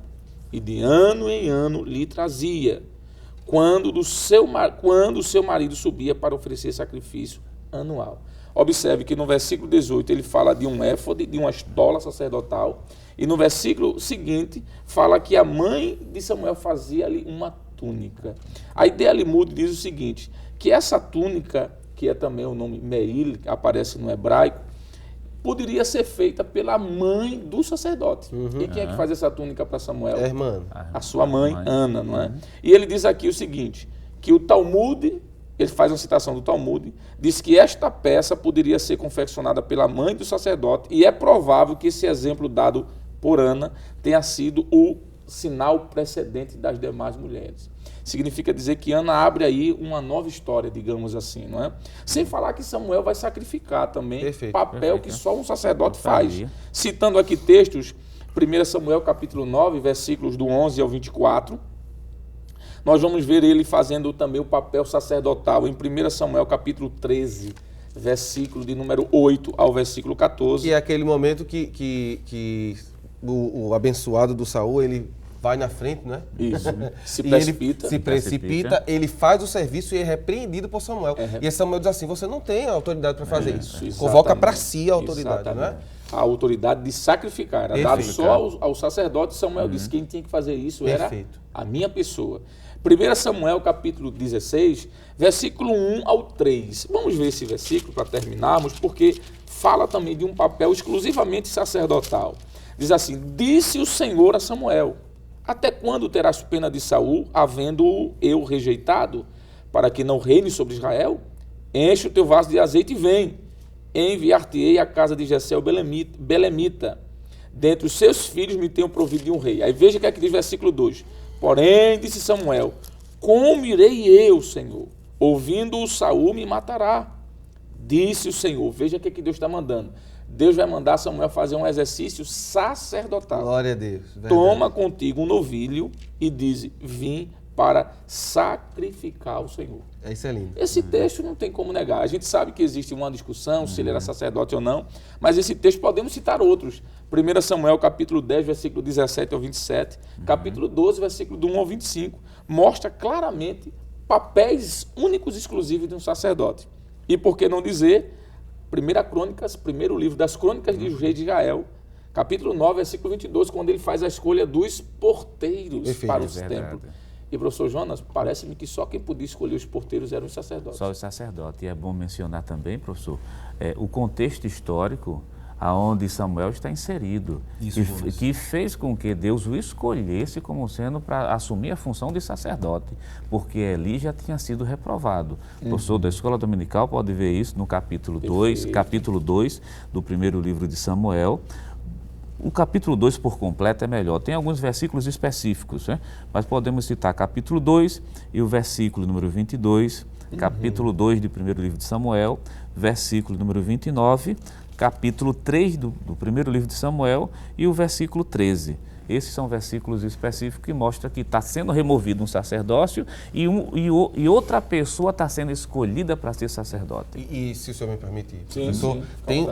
e de ano em ano lhe trazia, quando seu marido subia para oferecer sacrifício anual. Observe que no versículo 18 ele fala de um éfode, de uma estola sacerdotal, e no versículo seguinte fala que a mãe de Samuel fazia ali uma túnica. A ideia Moody diz o seguinte, que essa túnica, que é também o nome Me'il, que aparece no hebraico, poderia ser feita pela mãe do sacerdote. E quem é que faz essa túnica para Samuel? É a irmã. A sua mãe, Ana, não é? E ele diz aqui o seguinte, que o Talmud, ele faz uma citação do Talmud, diz que esta peça poderia ser confeccionada pela mãe do sacerdote, e é provável que esse exemplo dado por Ana tenha sido o sinal precedente das demais mulheres. Significa dizer que Ana abre aí uma nova história, digamos assim, não é? Sem falar que Samuel vai sacrificar também, papel que só um sacerdote faz. Citando aqui textos, 1 Samuel capítulo 9, versículos do 11 ao 24, nós vamos ver ele fazendo também o papel sacerdotal. Em 1 Samuel capítulo 13, versículo de número 8 ao versículo 14. E é aquele momento que o abençoado do Saul, ele vai na frente, né? Isso. Se precipita. Ele se precipita, ele faz o serviço e é repreendido por Samuel. E Samuel diz assim, você não tem autoridade para fazer isso. Convoca para si a autoridade, né? A autoridade de sacrificar. Era dado só ao sacerdote. Samuel disse que quem tinha que fazer isso era a minha pessoa. 1 Samuel capítulo 16, versículo 1 ao 3. Vamos ver esse versículo para terminarmos, porque fala também de um papel exclusivamente sacerdotal. Diz assim, disse o Senhor a Samuel, até quando terás pena de Saul, havendo-o eu rejeitado, para que não reine sobre Israel? Enche o teu vaso de azeite e vem. Enviar-te-ei à casa de Jessé o belemita. Dentre os seus filhos me tenho provido de um rei. Aí veja o que é que diz o versículo 2. Porém, disse Samuel, como irei eu, Senhor? Ouvindo-o Saul me matará. Disse o Senhor, veja o que é que Deus está mandando. Deus vai mandar Samuel fazer um exercício sacerdotal. Glória a Deus. Verdade. Toma contigo um novilho e diz, vim para sacrificar ao Senhor. Isso é lindo. Esse texto não tem como negar. A gente sabe que existe uma discussão se ele era sacerdote ou não, mas esse texto podemos citar outros. 1 Samuel capítulo 10, versículo 17 ao 27, capítulo 12, versículo do 1 ao 25, mostra claramente papéis únicos e exclusivos de um sacerdote. E por que não dizer 1 Crônicas, primeiro livro das Crônicas de Reis de Israel, capítulo 9, versículo 22, quando ele faz a escolha dos porteiros para o templo. E, professor Jonas, parece-me que só quem podia escolher os porteiros eram os sacerdotes. Só os sacerdotes. E é bom mencionar também, professor, o contexto histórico aonde Samuel está inserido, que fez com que Deus o escolhesse como sendo para assumir a função de sacerdote, porque Eli já tinha sido reprovado. O professor da Escola Dominical pode ver isso no capítulo 2, do primeiro livro de Samuel. O capítulo 2 por completo é melhor, tem alguns versículos específicos, né? Mas podemos citar capítulo 2 e o versículo número 22, capítulo 2 do primeiro livro de Samuel, versículo número 29, capítulo 3 do primeiro livro de Samuel e o versículo 13. Esses são versículos específicos que mostram que está sendo removido um sacerdócio e outra pessoa está sendo escolhida para ser sacerdote. E se o senhor me permitir, sim, professor,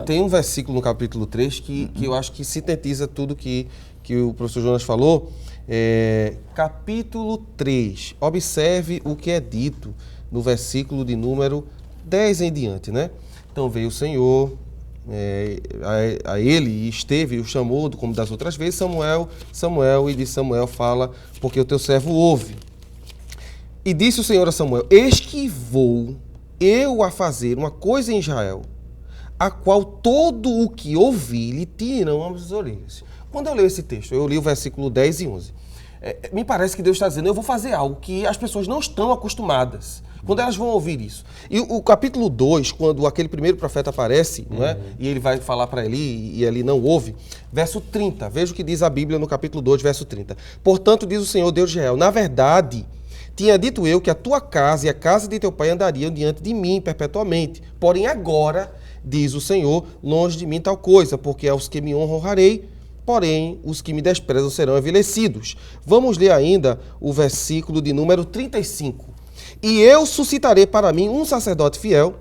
tem um versículo no capítulo 3 que eu acho que sintetiza tudo que o professor Jonas falou. Capítulo 3, observe o que é dito no versículo de número 10 em diante, né? Então veio o Senhor a ele e esteve e o chamou, como das outras vezes, Samuel, e disse Samuel, fala, porque o teu servo ouve. E disse o Senhor a Samuel, eis que vou eu a fazer uma coisa em Israel, a qual todo o que ouvir lhe tiram as orelhas. Quando eu leio esse texto, eu li o versículo 10 e 11, me parece que Deus está dizendo, eu vou fazer algo que as pessoas não estão acostumadas, quando elas vão ouvir isso. E o capítulo 2, quando aquele primeiro profeta aparece, não é? E ele vai falar para Eli, e Eli não ouve, verso 30, veja o que diz a Bíblia no capítulo 2, verso 30. Portanto, diz o Senhor Deus de Israel, na verdade, tinha dito eu que a tua casa e a casa de teu pai andariam diante de mim perpetuamente. Porém, agora, diz o Senhor, longe de mim tal coisa, porque aos que me honram honrarei, porém, os que me desprezam serão envelhecidos. Vamos ler ainda o versículo de número 35. E eu suscitarei para mim um sacerdote fiel,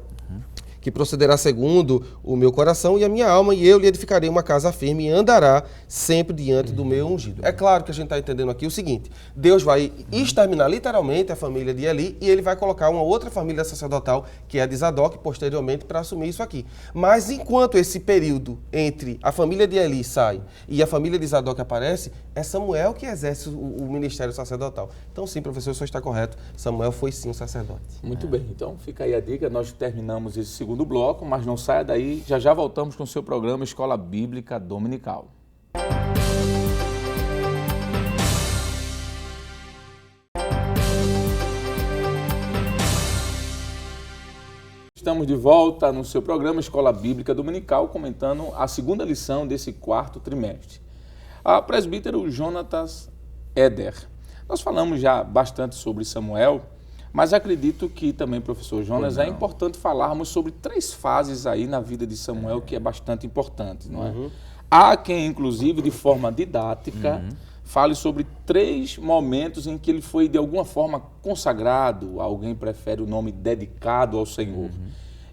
que procederá segundo o meu coração e a minha alma, e eu lhe edificarei uma casa firme e andará sempre diante do meu ungido. É claro que a gente está entendendo aqui o seguinte, Deus vai exterminar literalmente a família de Eli e ele vai colocar uma outra família sacerdotal, que é a de Zadok, posteriormente, para assumir isso aqui. Mas enquanto esse período entre a família de Eli sai e a família de Zadok aparece, é Samuel que exerce o ministério sacerdotal. Então sim, professor, o senhor está correto, Samuel foi sim um sacerdote. Muito bem, então fica aí a dica, nós terminamos esse segundo bloco, mas não saia daí, já voltamos com o seu programa Escola Bíblica Dominical. Estamos de volta no seu programa Escola Bíblica Dominical, comentando a segunda lição desse quarto trimestre. A presbítero Jonatas Eder. Nós falamos já bastante sobre Samuel, mas acredito que também, professor Jonas, é importante falarmos sobre 3 fases aí na vida de Samuel que é bastante importante, não é? Há quem, inclusive, de forma didática, fale sobre 3 momentos em que ele foi, de alguma forma, consagrado, alguém prefere o nome dedicado ao Senhor.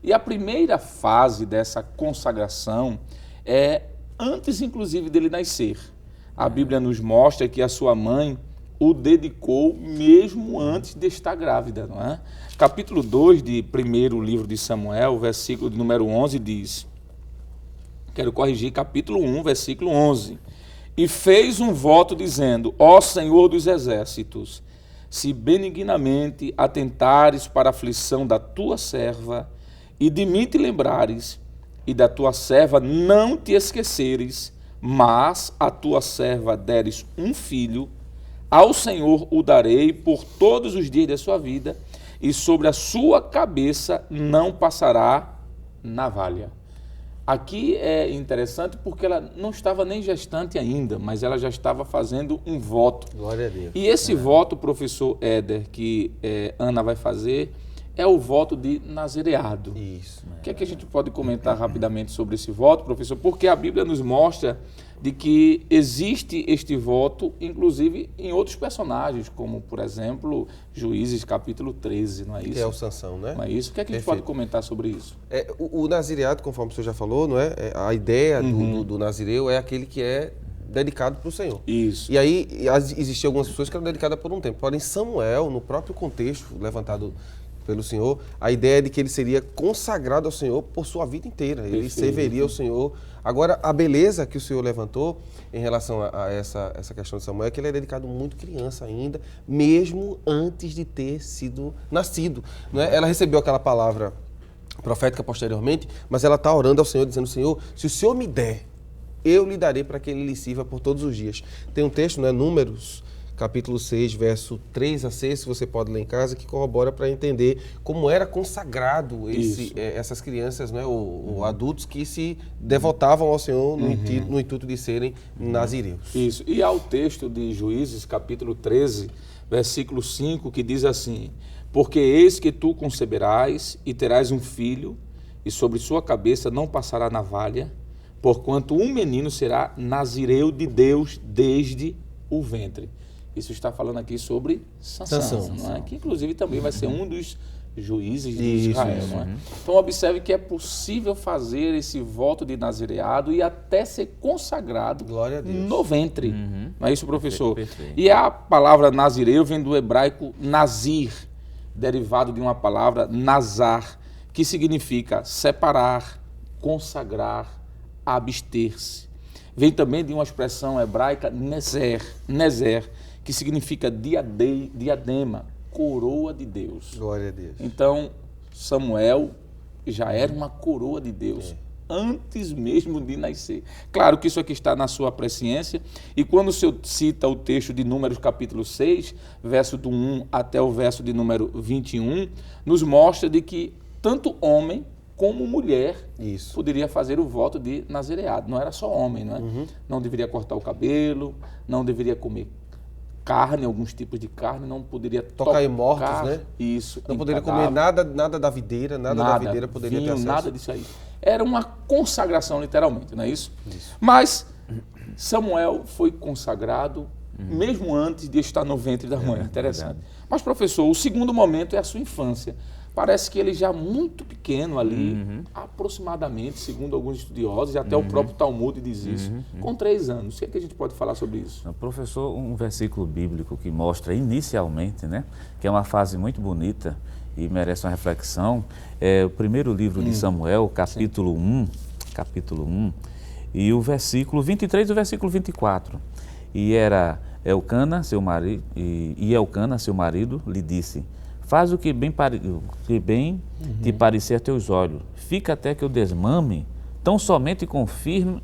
E a primeira fase dessa consagração é antes, inclusive, dele nascer. A Bíblia nos mostra que a sua mãe o dedicou mesmo antes de estar grávida, não é? Capítulo 2 de primeiro livro de Samuel, versículo de número 11 diz, quero corrigir, capítulo 1, versículo 11, e fez um voto dizendo, ó Senhor dos exércitos, se benignamente atentares para a aflição da tua serva, e de mim te lembrares, e da tua serva não te esqueceres, mas a tua serva deres um filho, ao Senhor o darei por todos os dias da sua vida, e sobre a sua cabeça não passará navalha. Aqui é interessante porque ela não estava nem gestante ainda, mas ela já estava fazendo um voto. Glória a Deus. E esse voto, professor Éder, que Ana vai fazer, é o voto de nazireado. Isso. O que é que a gente pode comentar rapidamente sobre esse voto, professor? Porque a Bíblia nos mostra de que existe este voto, inclusive em outros personagens, como, por exemplo, Juízes capítulo 13, não é isso? Que é o Sansão, né? Não é isso? O que é que a gente pode comentar sobre isso? O nazireado, conforme o senhor já falou, não é? A ideia do nazireu é aquele que é dedicado para o Senhor. Isso. E aí existiam algumas pessoas que eram dedicadas por um tempo. Porém, Samuel, no próprio contexto levantado pelo Senhor, a ideia de que ele seria consagrado ao Senhor por sua vida inteira. Ele Perfeito. serviria ao Senhor. Agora, a beleza que o Senhor levantou em relação a essa questão de Samuel é que ele é dedicado muito criança ainda, mesmo antes de ter sido nascido. Não é? Ela recebeu aquela palavra profética posteriormente, mas ela está orando ao Senhor, dizendo: Senhor, se o Senhor me der, eu lhe darei para que ele lhe sirva por todos os dias. Tem um texto, né, Números, capítulo 6, verso 3 a 6, se você pode ler em casa, que corrobora para entender como era consagrado essas crianças, né, ou adultos que se devotavam ao Senhor no intuito de serem nazireus. Isso. E há o texto de Juízes, capítulo 13, versículo 5, que diz assim: porque eis que tu conceberás e terás um filho, e sobre sua cabeça não passará navalha, porquanto um menino será nazireu de Deus desde o ventre. Isso está falando aqui sobre Sansão, não é? Que inclusive também vai ser um dos juízes de Israel. Não é? Então observe que é possível fazer esse voto de nazireado e até ser consagrado no ventre. Não é isso, professor? Perfeito. E a palavra nazireu vem do hebraico nazir, derivado de uma palavra nazar, que significa separar, consagrar, abster-se. Vem também de uma expressão hebraica nezer, que significa diadema, coroa de Deus. Glória a Deus. Então, Samuel já era uma coroa de Deus, antes mesmo de nascer. Claro que isso aqui está na sua presciência, e quando o senhor cita o texto de Números capítulo 6, verso do 1 até o verso de número 21, nos mostra de que tanto homem como mulher poderia fazer o voto de nazireado. Não era só homem, não é? Não deveria cortar o cabelo, não deveria comer carne, alguns tipos de carne, não poderia tocar em mortos, né? Isso. Não poderia comer nada da videira, nada da videira poderia ter acesso. Nada disso aí. Era uma consagração, literalmente, não é isso? Mas Samuel foi consagrado mesmo antes de estar no ventre da mãe. Interessante. Verdade. Mas, professor, o segundo momento é a sua infância. Parece que ele já muito pequeno ali, aproximadamente, segundo alguns estudiosos, e até o próprio Talmud diz isso, com 3 anos. O que é que a gente pode falar sobre isso? Professor, um versículo bíblico que mostra inicialmente, né, que é uma fase muito bonita e merece uma reflexão, é o primeiro livro de Samuel, capítulo 1, e o versículo 23 e o versículo 24. E era Elcana, seu marido, e Elcana, seu marido, lhe disse: faz o que bem te parecer a teus olhos. Fica até que eu desmame, tão somente confirme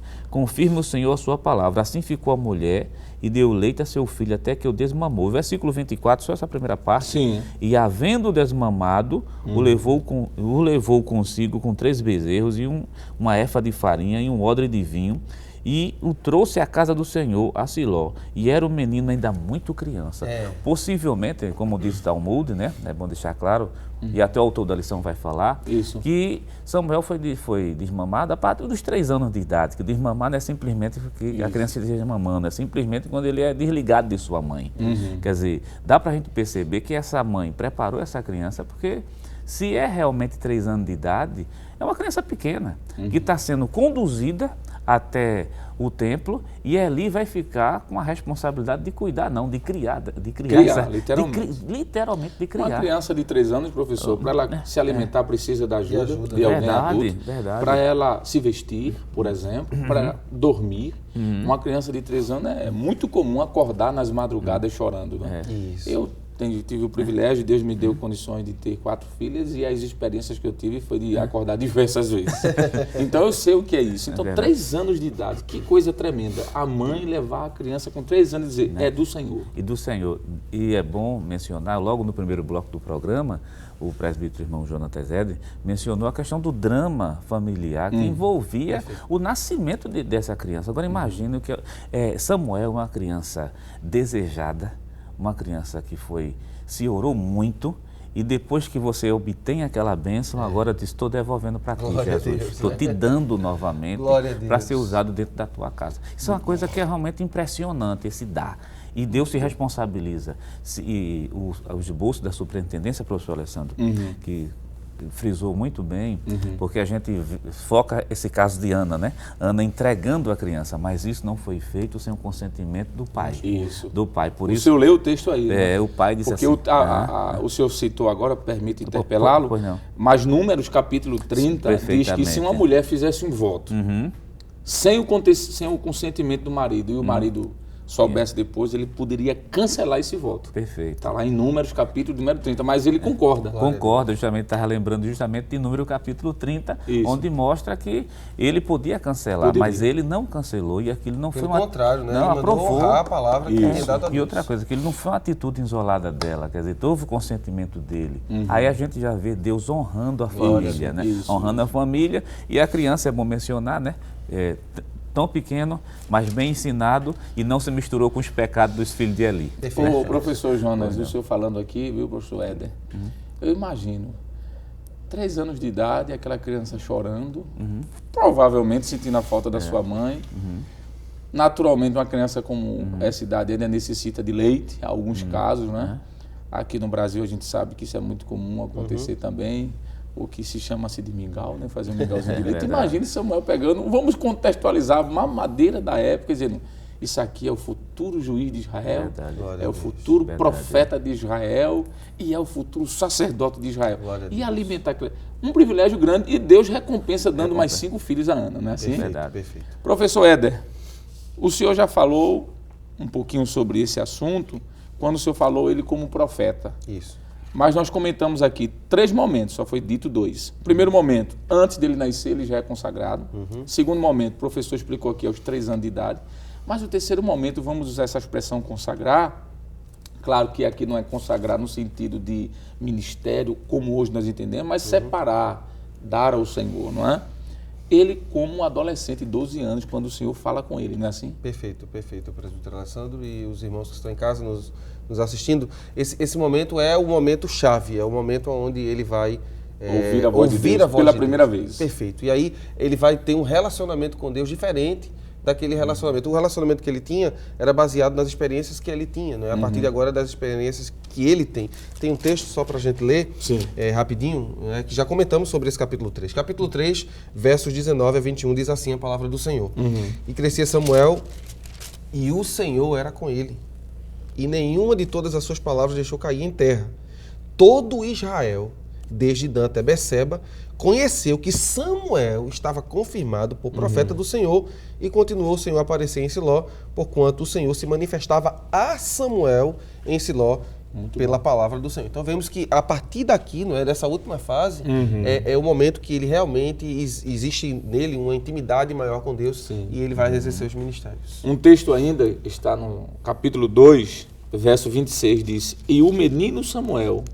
o Senhor a sua palavra. Assim ficou a mulher e deu leite a seu filho até que eu desmamou. Versículo 24, só essa primeira parte. Sim. E havendo desmamado, o levou consigo com 3 bezerros e uma efa de farinha e um odre de vinho, e o trouxe à casa do Senhor, a Siló, e era um menino ainda muito criança. Possivelmente, como diz Talmud, né? É bom deixar claro, e até o autor da lição vai falar, que Samuel foi desmamado a partir dos 3 anos de idade, que desmamar não é simplesmente porque a criança esteja mamando, é simplesmente quando ele é desligado de sua mãe. Quer dizer, dá para a gente perceber que essa mãe preparou essa criança, porque se é realmente 3 anos de idade, é uma criança pequena, que está sendo conduzida até o templo, e ali vai ficar com a responsabilidade de cuidar, não, de criar literalmente de criar. Uma criança de 3 anos, professor, para ela se alimentar precisa da ajuda de alguém adulto, para ela se vestir, por exemplo, para dormir. Uma criança de 3 anos é muito comum acordar nas madrugadas chorando. Né? Eu tive o privilégio, Deus me deu condições de ter 4 filhas, e as experiências que eu tive foi de acordar diversas vezes. Então eu sei o que é isso. Então 3 anos de idade, que coisa tremenda. A mãe levar a criança com 3 anos e dizer, é do Senhor. E do Senhor. E é bom mencionar, logo no primeiro bloco do programa, o presbítero irmão Jonathan Zed mencionou a questão do drama familiar que envolvia o nascimento dessa criança. Agora imagine que Samuel é uma criança desejada, uma criança que se orou muito, e depois que você obtém aquela bênção, agora te estou devolvendo para ti, Jesus. Estou te dando novamente para ser usado dentro da tua casa. Isso é uma coisa que é realmente impressionante, esse dar. E Deus se responsabiliza. E os bolsos da superintendência, professor Alessandro, que frisou muito bem, porque a gente foca esse caso de Ana, né? Ana entregando a criança, mas isso não foi feito sem o consentimento do pai. Isso. Do pai. Por O isso, senhor leu o texto aí, né? o pai disse Porque assim... o senhor citou agora, permite interpelá-lo, Pois não. mas Números, capítulo 30, diz que se uma mulher fizesse um voto, sem o consentimento do marido, e o marido soubesse depois, ele poderia cancelar esse voto. Perfeito. Está lá em Números, capítulo número 30, mas ele concorda. Concorda, justamente, estava lembrando justamente de Número capítulo 30, Isso. onde mostra que ele podia cancelar, mas ele não cancelou e aquilo não Pelo foi uma... contrário, né? Não, Ele mandou aprovou. honrar a palavra que tinha dado a E Deus. outra coisa, que ele não foi uma atitude isolada dela, quer dizer, houve o consentimento dele. Aí a gente já vê Deus honrando a família, né? Isso. Honrando a família, e a criança, é bom mencionar, né? Tão pequeno, mas bem ensinado, e não se misturou com os pecados dos filhos de Eli. Ô, professor Jonas, o senhor falando aqui, viu, professor Éder? Eu imagino, 3 anos de idade, aquela criança chorando, provavelmente sentindo a falta da sua mãe. Naturalmente, uma criança como essa idade ainda necessita de leite, em alguns casos, né? Aqui no Brasil a gente sabe que isso é muito comum acontecer também. O que se chama-se de mingau, né? Fazer um mingauzinho de leite. Imagine Samuel pegando, vamos contextualizar, uma madeira da época, dizendo, isso aqui é o futuro juiz de Israel, é o futuro profeta de Israel e é o futuro sacerdote de Israel. E alimentar, um privilégio grande, e Deus recompensa dando mais 5 filhos a Ana, não é assim? Perfeito. Professor Éder, o senhor já falou um pouquinho sobre esse assunto, quando o senhor falou ele como profeta. Isso. Mas nós comentamos aqui 3 momentos, só foi dito 2. Primeiro momento, antes dele nascer, ele já é consagrado. Segundo momento, o professor explicou aqui aos 3 anos de idade. Mas o terceiro momento, vamos usar essa expressão consagrar. Claro que aqui não é consagrar no sentido de ministério, como hoje nós entendemos, mas separar, dar ao Senhor, não é? Ele como um adolescente de 12 anos, quando o Senhor fala com ele, não é assim? Perfeito, presbítero Alessandro e os irmãos que estão em casa nos assistindo. Esse momento é o momento chave, é o momento onde ele vai ouvir a voz de Deus pela primeira vez. Perfeito. E aí ele vai ter um relacionamento com Deus diferente daquele relacionamento. O relacionamento que ele tinha era baseado nas experiências que ele tinha, não é? A partir de agora, das experiências que ele tem. Tem um texto só para a gente ler, rapidinho, né, que já comentamos sobre esse capítulo 3. Capítulo 3, versos 19 a 21, diz assim a palavra do Senhor. E crescia Samuel, e o Senhor era com ele, e nenhuma de todas as suas palavras deixou cair em terra. Todo Israel, desde Dan até Beceba, conheceu que Samuel estava confirmado por profeta do Senhor, e continuou o Senhor a aparecer em Siló, porquanto o Senhor se manifestava a Samuel em Siló pela palavra do Senhor. Então vemos que a partir daqui, não é, dessa última fase, é o momento que ele realmente existe nele uma intimidade maior com Deus, e ele vai exercer os ministérios. Um texto ainda está no capítulo 2, verso 26, diz: E o menino Samuel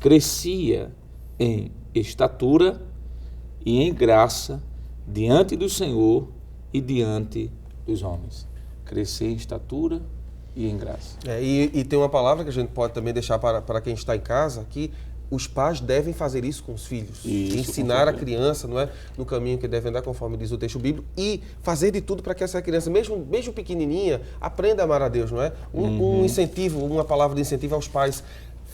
crescia em estatura e em graça diante do Senhor e diante dos homens. Crescer em estatura e em graça. E tem uma palavra que a gente pode também deixar para quem está em casa, que os pais devem fazer isso com os filhos. Isso, ensinar a criança, não é, no caminho que deve andar, conforme diz o texto bíblico, e fazer de tudo para que essa criança, mesmo pequenininha, aprenda a amar a Deus, não é? Um incentivo, uma palavra de incentivo aos pais.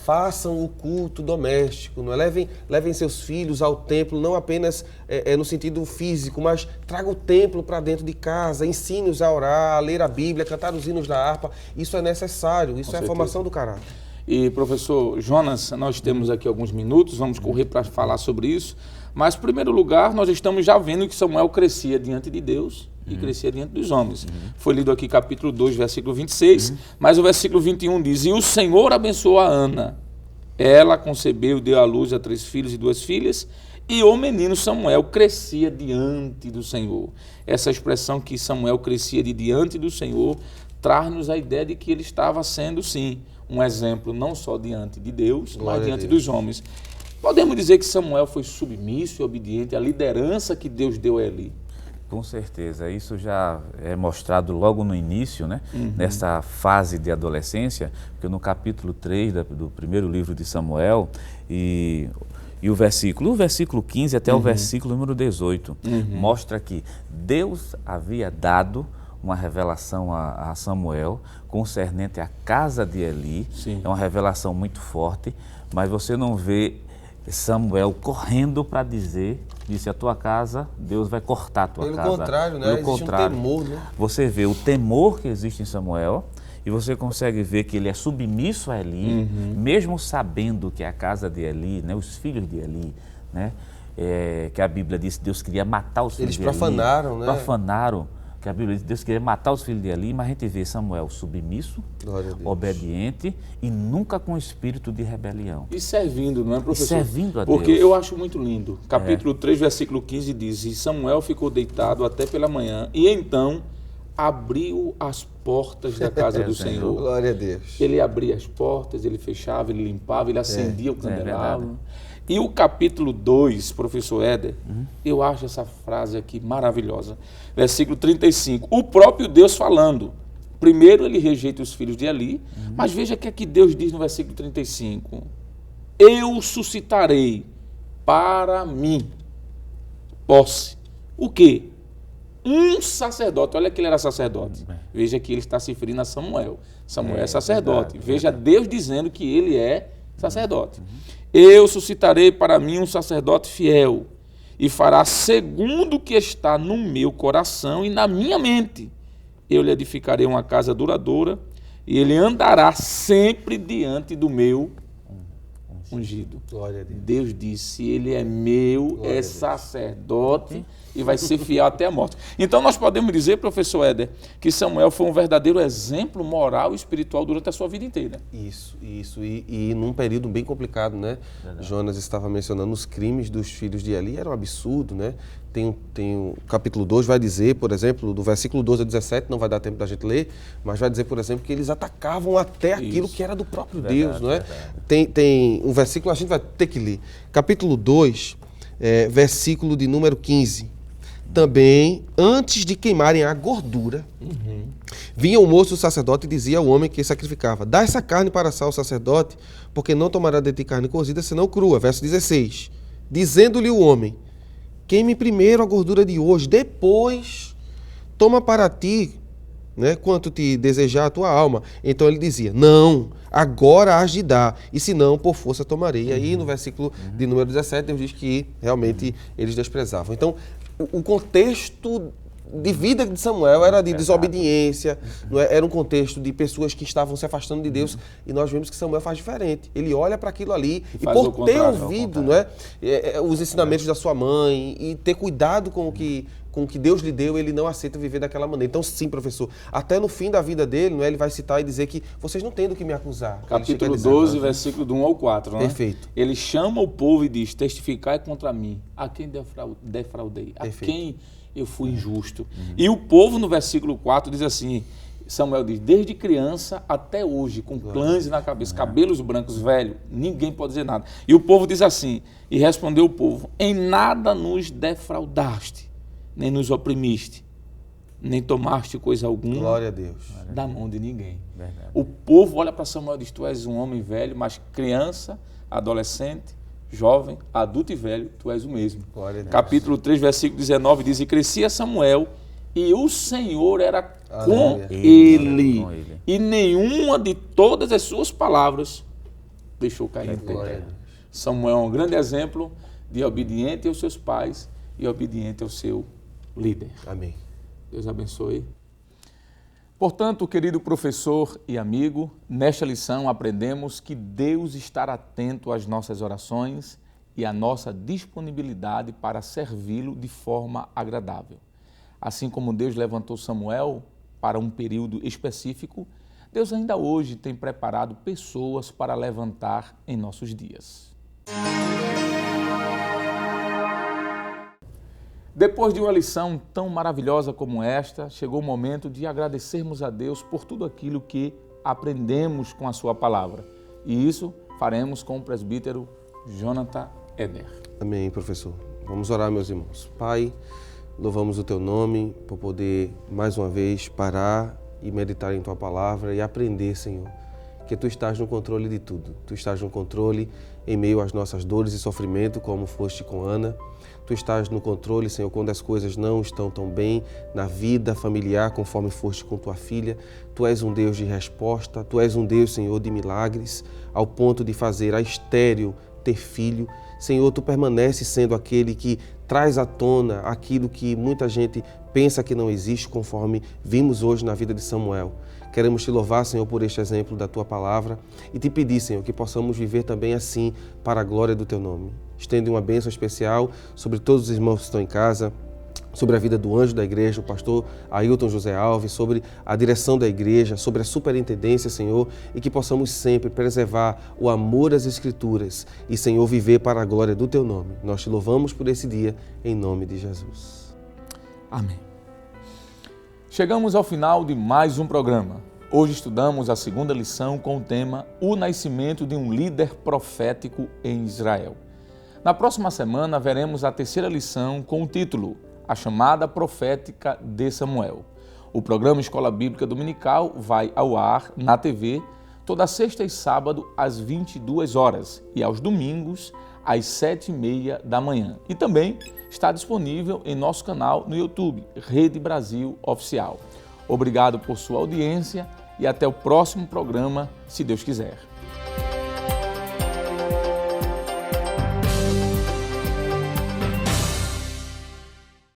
Façam o culto doméstico, não é? Levem seus filhos ao templo, não apenas no sentido físico, mas traga o templo para dentro de casa, ensine-os a orar, a ler a Bíblia, a cantar os hinos da harpa. Isso é necessário, isso é a formação do caráter. E, professor Jonas, nós temos aqui alguns minutos, vamos correr para falar sobre isso, mas, em primeiro lugar, nós estamos já vendo que Samuel crescia diante de Deus e crescia diante dos homens. Foi lido aqui capítulo 2, versículo 26, mas o versículo 21 diz: E o Senhor abençoou a Ana. Ela concebeu e deu à luz a 3 filhos e 2 filhas, e o menino Samuel crescia diante do Senhor. Essa expressão que Samuel crescia de diante do Senhor traz-nos a ideia de que ele estava sendo, sim, um exemplo não só diante de Deus, mas diante dos homens. Podemos dizer que Samuel foi submisso e obediente à liderança que Deus deu a Eli. Com certeza, isso já é mostrado logo no início, né? Nessa fase de adolescência, porque no capítulo 3 do primeiro livro de Samuel, e o versículo 15 até o versículo número 18, mostra que Deus havia dado uma revelação a Samuel concernente à casa de Eli. Sim. É uma revelação muito forte, mas você não vê Samuel correndo para disse, a tua casa, Deus vai cortar a tua casa. Pelo contrário, né? Existe um temor, né? Você vê o temor que existe em Samuel e você consegue ver que ele é submisso a Eli, mesmo sabendo que a casa de Eli, né, os filhos de Eli, né, que a Bíblia diz que Deus queria matar os filhos de Eli. Eles profanaram, né? Profanaram, que a Bíblia diz que Deus queria matar os filhos de Eli, mas a gente vê Samuel submisso, obediente e nunca com espírito de rebelião. E servindo, não é, professor? E servindo a Deus. Porque eu acho muito lindo. Capítulo 3, versículo 15 diz, e Samuel ficou deitado até pela manhã, e então abriu as portas da casa do Senhor. Glória a Deus. Ele abria as portas, ele fechava, ele limpava, ele acendia o candelabro. E o capítulo 2, professor Éder, eu acho essa frase aqui maravilhosa. Versículo 35. O próprio Deus falando. Primeiro ele rejeita os filhos de Eli, mas veja o que aqui Deus diz no versículo 35. Eu suscitarei para mim posse. O quê? Um sacerdote. Olha que ele era sacerdote. Veja que ele está se referindo a Samuel. Samuel é sacerdote. Veja Deus dizendo que ele é sacerdote. Eu suscitarei para mim um sacerdote fiel e fará segundo o que está no meu coração e na minha mente. Eu lhe edificarei uma casa duradoura e ele andará sempre diante do meu ungido. Glória a Deus. Deus disse, ele é meu, é sacerdote e vai ser fiel até a morte. Então nós podemos dizer, professor Éder, que Samuel foi um verdadeiro exemplo moral e espiritual durante a sua vida inteira. Isso. E num período bem complicado, né? Verdade. Jonas estava mencionando os crimes dos filhos de Eli, era um absurdo, né? Tem o capítulo 2 vai dizer, por exemplo, do versículo 12 a 17, não vai dar tempo da gente ler, mas vai dizer, por exemplo, que eles atacavam até aquilo que era do próprio Deus, não é? Tem um versículo, a gente vai ter que ler. Capítulo 2, versículo de número 15. Também, antes de queimarem a gordura, vinha o moço do sacerdote e dizia ao homem que sacrificava, dá essa carne para assar o sacerdote, porque não tomará de ti carne cozida, senão crua. Verso 16. Dizendo-lhe o homem, queime primeiro a gordura de hoje, depois toma para ti, né, quanto te desejar a tua alma. Então ele dizia, não, agora hás de dar, e se não, por força tomarei. E aí no versículo de número 17, Deus diz que realmente eles desprezavam. Então, o contexto de vida de Samuel era de desobediência, não é? Era um contexto de pessoas que estavam se afastando de Deus, e nós vemos que Samuel faz diferente. Ele olha para aquilo ali e por ter ouvido, não é? Os ensinamentos da sua mãe e ter cuidado com o que Deus lhe deu, ele não aceita viver daquela maneira. Então sim, professor, até no fim da vida dele, não é? Ele vai citar e dizer que vocês não têm do que me acusar. Capítulo 12, versículo do 1 ao 4, não é? Perfeito. Ele chama o povo e diz, testificai contra mim, a quem defraudei, a quem eu fui injusto. E o povo, no versículo 4, diz assim, Samuel diz, desde criança até hoje, com clãs na cabeça, cabelos brancos, velho, ninguém pode dizer nada. E o povo diz assim, e respondeu o povo, em nada nos defraudaste, nem nos oprimiste, nem tomaste coisa alguma. Glória a Deus. Da mão de ninguém. Verdade. O povo olha para Samuel e diz, tu és um homem velho, mas criança, adolescente, jovem, adulto e velho, tu és o mesmo. Glória a Deus. Capítulo 3, versículo 19 diz, e crescia Samuel, e o Senhor era com ele, e nenhuma de todas as suas palavras deixou cair em terra. Samuel é um grande exemplo de obediente aos seus pais e obediente ao seu líder. Amém. Deus abençoe. Portanto, querido professor e amigo, nesta lição aprendemos que Deus está atento às nossas orações e à nossa disponibilidade para servi-lo de forma agradável. Assim como Deus levantou Samuel para um período específico, Deus ainda hoje tem preparado pessoas para levantar em nossos dias. Depois de uma lição tão maravilhosa como esta, chegou o momento de agradecermos a Deus por tudo aquilo que aprendemos com a sua palavra. E isso faremos com o presbítero Jonathan Éder. Amém, professor. Vamos orar, meus irmãos. Pai, louvamos o teu nome por poder, mais uma vez, parar e meditar em tua palavra e aprender, Senhor, que tu estás no controle de tudo. Tu estás no controle em meio às nossas dores e sofrimento, como foste com Ana. Tu estás no controle, Senhor, quando as coisas não estão tão bem na vida familiar, conforme foste com tua filha. Tu és um Deus de resposta, Tu és um Deus, Senhor, de milagres, ao ponto de fazer a estéril ter filho. Senhor, Tu permaneces sendo aquele que traz à tona aquilo que muita gente pensa que não existe, conforme vimos hoje na vida de Samuel. Queremos Te louvar, Senhor, por este exemplo da Tua palavra e Te pedir, Senhor, que possamos viver também assim para a glória do Teu nome. Estende uma bênção especial sobre todos os irmãos que estão em casa, sobre a vida do anjo da igreja, o pastor Ailton José Alves, sobre a direção da igreja, sobre a superintendência, Senhor, e que possamos sempre preservar o amor às Escrituras e, Senhor, viver para a glória do Teu nome. Nós Te louvamos por esse dia, em nome de Jesus. Amém. Chegamos ao final de mais um programa. Hoje estudamos a segunda lição com o tema O Nascimento de um Líder Profético em Israel. Na próxima semana veremos a terceira lição com o título A Chamada Profética de Samuel. O programa Escola Bíblica Dominical vai ao ar na TV toda sexta e sábado às 22 horas e aos domingos às 7h30 da manhã. E também está disponível em nosso canal no YouTube, Rede Brasil Oficial. Obrigado por sua audiência e até o próximo programa, se Deus quiser.